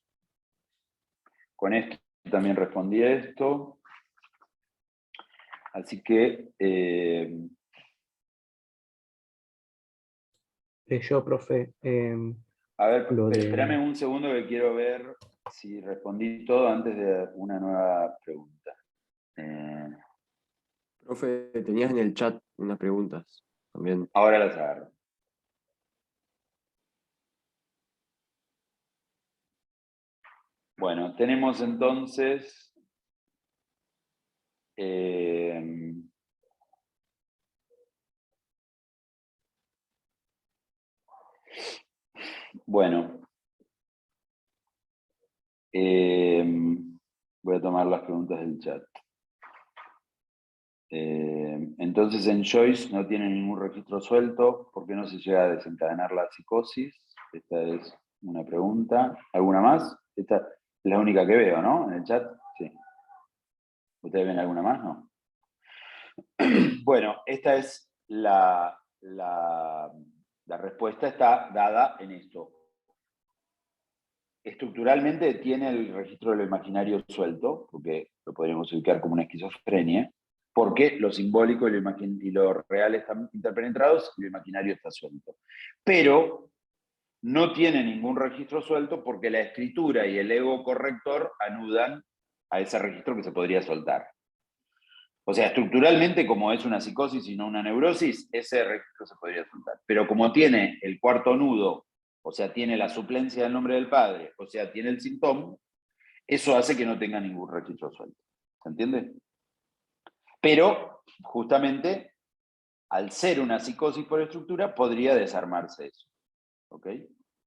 Speaker 1: Con esto también respondí a esto. Así que...
Speaker 3: Yo, profe...
Speaker 1: a ver,
Speaker 3: lo de-
Speaker 1: espérame un segundo que quiero ver si respondí todo antes de una nueva pregunta.
Speaker 14: Profe, tenías en el chat unas preguntas también.
Speaker 1: Ahora las agarro. Bueno, tenemos entonces... Bueno. Voy a tomar las preguntas del chat. Entonces en Joyce no tiene ningún registro suelto. ¿Por qué no se llega a desencadenar la psicosis? Esta es una pregunta. ¿Alguna más? Esta es la única que veo, ¿no? En el chat. Sí. ¿Ustedes ven alguna más? No. Bueno, esta es la respuesta, está dada en esto. Estructuralmente tiene el registro de lo imaginario suelto, porque lo podríamos ubicar como una esquizofrenia, porque lo simbólico y lo real están interpenetrados y lo imaginario está suelto. Pero no tiene ningún registro suelto porque la escritura y el ego corrector anudan a ese registro que se podría soltar. O sea, estructuralmente, como es una psicosis y no una neurosis, ese registro se podría soltar. Pero como tiene el cuarto nudo, o sea, tiene la suplencia del nombre del padre, o sea, tiene el síntoma, eso hace que no tenga ningún registro suelto. ¿Se entiende? Pero, justamente, al ser una psicosis por estructura, podría desarmarse eso. ¿Ok?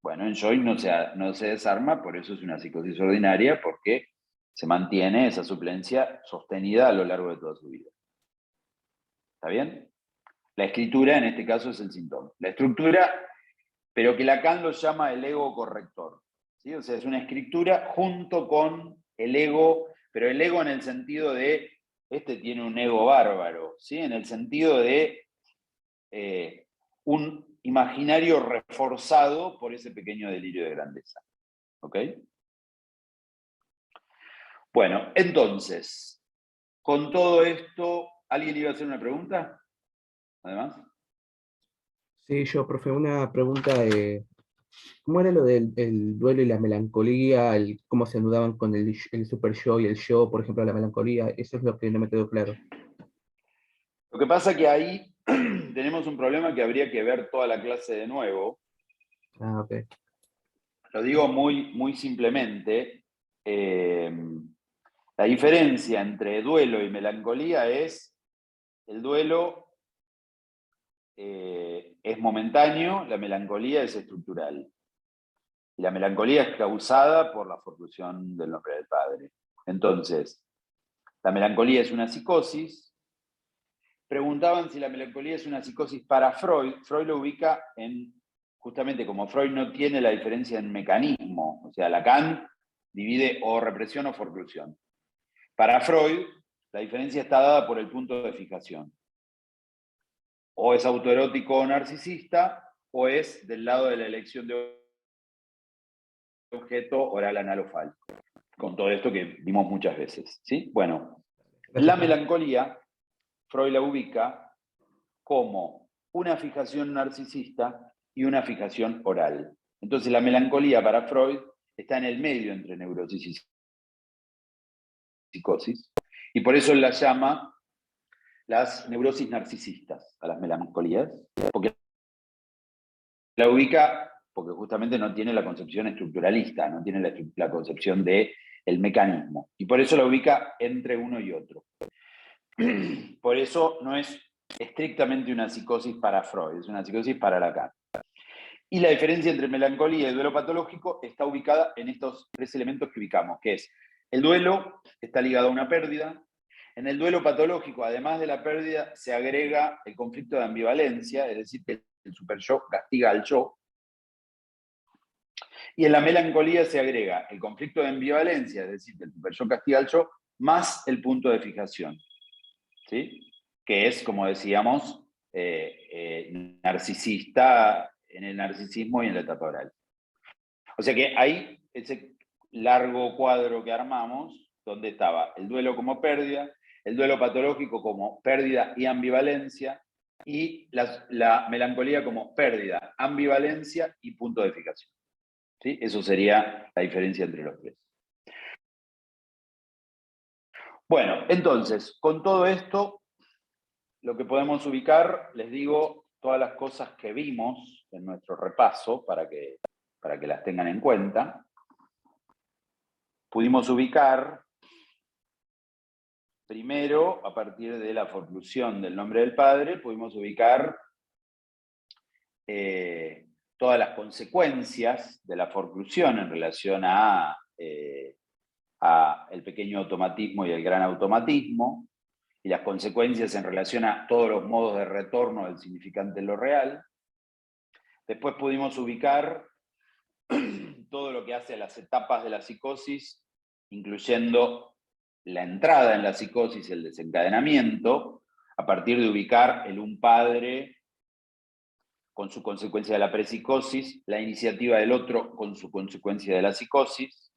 Speaker 1: Bueno, en Joy no se desarma, por eso es una psicosis ordinaria, porque se mantiene esa suplencia sostenida a lo largo de toda su vida. ¿Está bien? La escritura, en este caso, es el síntoma. La estructura, pero que Lacan lo llama el ego corrector. ¿Sí? O sea, es una escritura junto con el ego, pero el ego en el sentido de, este tiene un ego bárbaro, ¿sí? En el sentido de un imaginario reforzado por ese pequeño delirio de grandeza. ¿Ok? Bueno, entonces, con todo esto, ¿alguien iba a hacer una pregunta? Además.
Speaker 3: Sí, yo, profe, una pregunta. ¿Cómo era lo del el duelo y la melancolía? ¿Cómo se anudaban con el super yo y el yo, por ejemplo, la melancolía? Eso es lo que no me quedó claro.
Speaker 1: Lo que pasa que ahí tenemos un problema que habría que ver toda la clase de nuevo.
Speaker 3: Ah, ok.
Speaker 1: Lo digo muy, muy simplemente. La diferencia entre duelo y melancolía es, el duelo es momentáneo, la melancolía es estructural. Y la melancolía es causada por la formación del nombre del padre. Entonces, la melancolía es una psicosis. Preguntaban si la melancolía es una psicosis para Freud. Freud lo ubica en, justamente como Freud no tiene la diferencia en mecanismo, o sea, Lacan divide o represión o forclusión. Para Freud, la diferencia está dada por el punto de fijación. O es autoerótico o narcisista, o es del lado de la elección de objeto oral anal o fálico. Con todo esto que vimos muchas veces. ¿Sí? Bueno, la melancolía, Freud la ubica como una fijación narcisista y una fijación oral. Entonces la melancolía para Freud está en el medio entre neurosis y psicosis, y por eso él la llama las neurosis narcisistas a las melancolías, porque la ubica porque justamente no tiene la concepción estructuralista, no tiene la concepción del mecanismo, y por eso la ubica entre uno y otro. Por eso no es estrictamente una psicosis para Freud, es una psicosis para Lacan. Y la diferencia entre melancolía y duelo patológico está ubicada en estos tres elementos que ubicamos, que es el duelo está ligado a una pérdida. En el duelo patológico, además de la pérdida, se agrega el conflicto de ambivalencia, es decir, que el super yo castiga al yo. Y en la melancolía se agrega el conflicto de ambivalencia, es decir, que el super yo castiga al yo, más el punto de fijación. ¿Sí? Que es, como decíamos, narcisista en el narcisismo y en la etapa oral. O sea que ahí, ese largo cuadro que armamos, donde estaba el duelo como pérdida, el duelo patológico como pérdida y ambivalencia, y la melancolía como pérdida, ambivalencia y punto de fijación. ¿Sí? Eso sería la diferencia entre los tres. Bueno, entonces, con todo esto, lo que podemos ubicar, les digo, todas las cosas que vimos en nuestro repaso para que las tengan en cuenta. Pudimos ubicar, primero, a partir de la forclusión del nombre del padre, pudimos ubicar todas las consecuencias de la forclusión en relación a el pequeño automatismo y el gran automatismo, y las consecuencias en relación a todos los modos de retorno del significante en lo real. Después pudimos ubicar todo lo que hace a las etapas de la psicosis, incluyendo la entrada en la psicosis, el desencadenamiento, a partir de ubicar el un padre con su consecuencia de la prepsicosis, la iniciativa del otro con su consecuencia de la psicosis,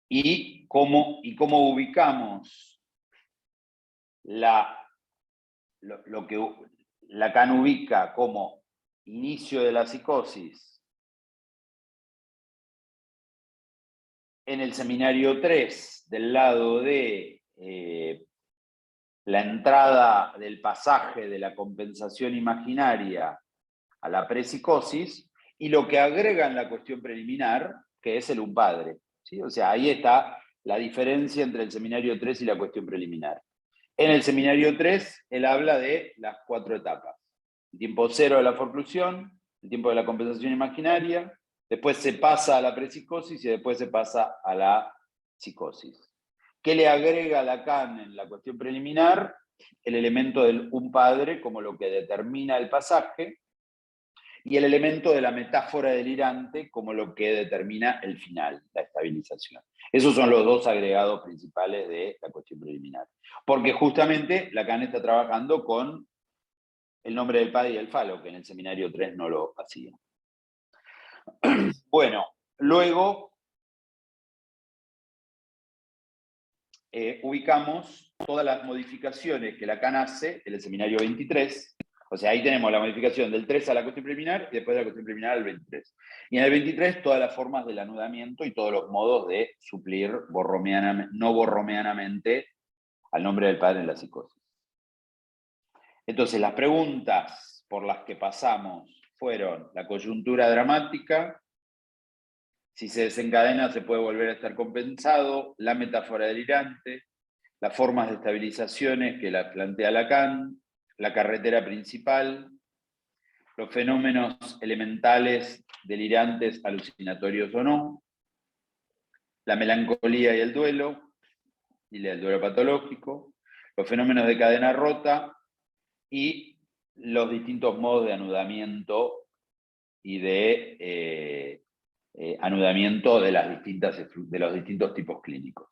Speaker 1: y cómo ubicamos lo que Lacan ubica como inicio de la psicosis en el seminario 3, del lado de la entrada del pasaje de la compensación imaginaria a la prepsicosis, y lo que agrega en la cuestión preliminar, que es el un padre. ¿Sí? O sea, ahí está la diferencia entre el seminario 3 y la cuestión preliminar. En el seminario 3, él habla de las 4 etapas. El tiempo 0 de la forclusión, el tiempo de la compensación imaginaria, después se pasa a la prepsicosis y después se pasa a la psicosis. ¿Qué le agrega Lacan en la cuestión preliminar? El elemento del un padre como lo que determina el pasaje, y el elemento de la metáfora delirante como lo que determina el final, la estabilización. Esos son los dos agregados principales de la cuestión preliminar. Porque justamente Lacan está trabajando con el nombre del padre y el falo, que en el seminario 3 no lo hacía. Bueno, luego ubicamos todas las modificaciones que Lacan hace en el seminario 23. O sea, ahí tenemos la modificación del 3 a la cuestión preliminar y después de la cuestión preliminar al 23. Y en el 23 todas las formas del anudamiento y todos los modos de suplir no borromeanamente al nombre del padre en la psicosis. Entonces, las preguntas por las que pasamos fueron la coyuntura dramática, si se desencadena se puede volver a estar compensado, la metáfora delirante, las formas de estabilizaciones que la plantea Lacan, la carretera principal, los fenómenos elementales, delirantes, alucinatorios o no, la melancolía y el duelo patológico, los fenómenos de cadena rota y los distintos modos de anudamiento y de anudamiento de los distintos tipos clínicos.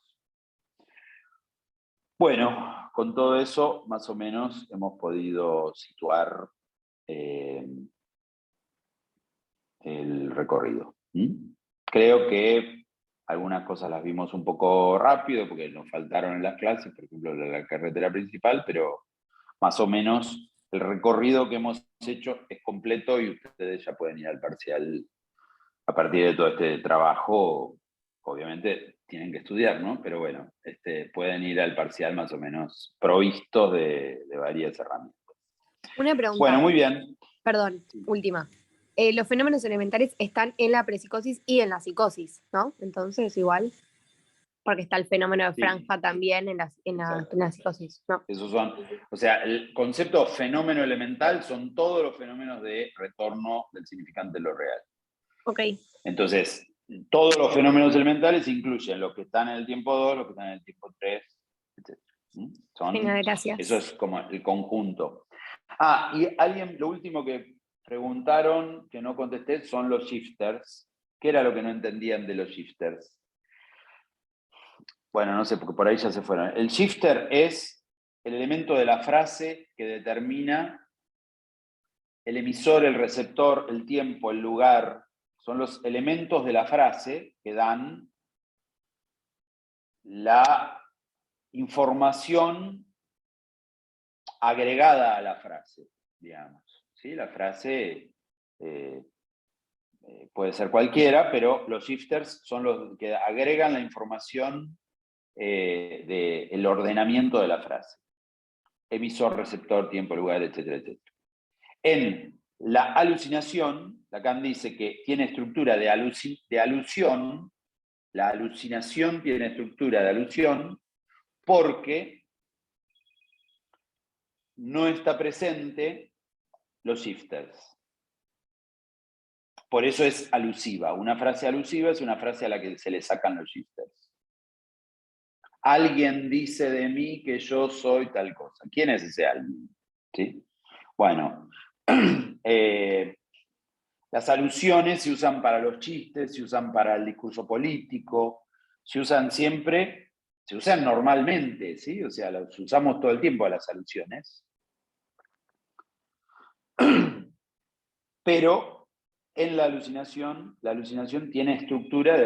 Speaker 1: Bueno, con todo eso, más o menos, hemos podido situar el recorrido. Creo que algunas cosas las vimos un poco rápido, porque nos faltaron en las clases, por ejemplo, la carretera principal, pero más o menos el recorrido que hemos hecho es completo y ustedes ya pueden ir al parcial a partir de todo este trabajo. Obviamente tienen que estudiar, ¿no? Pero bueno, pueden ir al parcial más o menos provistos de varias herramientas.
Speaker 2: Una pregunta.
Speaker 1: Bueno, muy bien.
Speaker 2: Perdón, última. Los fenómenos elementales están en la prepsicosis y en la psicosis, ¿no? Entonces, igual, porque está el fenómeno de franja también en la psicosis, ¿no?
Speaker 1: Esos son, o sea, el concepto fenómeno elemental son todos los fenómenos de retorno del significante en lo real.
Speaker 2: Ok.
Speaker 1: Entonces, todos los fenómenos elementales incluyen los que están en el tiempo 2, los que están en el tiempo 3, etc.
Speaker 2: Venga, gracias.
Speaker 1: Eso es como el conjunto. Y lo último que preguntaron, que no contesté, son los shifters. ¿Qué era lo que no entendían de los shifters? Bueno, no sé, porque por ahí ya se fueron. El shifter es el elemento de la frase que determina el emisor, el receptor, el tiempo, el lugar. Son los elementos de la frase que dan la información agregada a la frase, digamos. ¿Sí? La frase puede ser cualquiera, pero los shifters son los que agregan la información del ordenamiento de la frase. Emisor, receptor, tiempo, lugar, etcétera, etcétera. En la alucinación, Lacan dice que tiene estructura de alusión, la alucinación tiene estructura de alusión porque no está presente los shifters. Por eso es alusiva. Una frase alusiva es una frase a la que se le sacan los shifters. Alguien dice de mí que yo soy tal cosa. ¿Quién es ese alguien? ¿Sí? Bueno, las alusiones se usan para los chistes, se usan para el discurso político, se usan siempre, se usan normalmente, ¿sí? O sea, las usamos todo el tiempo a las alusiones. Pero en la alucinación tiene estructura de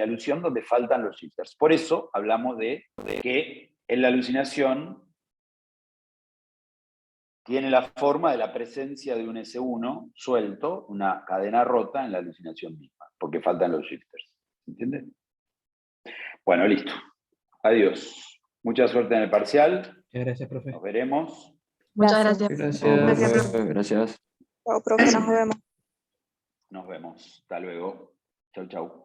Speaker 1: alusión donde faltan los shifters. Por eso hablamos de que en la alucinación tiene la forma de la presencia de un S1 suelto, una cadena rota en la alucinación misma, porque faltan los shifters. ¿Entiendes? Bueno, listo. Adiós. Mucha suerte en el parcial.
Speaker 3: Muchas gracias, profe.
Speaker 1: Nos veremos.
Speaker 10: Muchas gracias.
Speaker 14: Gracias.
Speaker 12: Chao, profe, nos vemos.
Speaker 1: Nos vemos. Hasta luego. Chau, chau.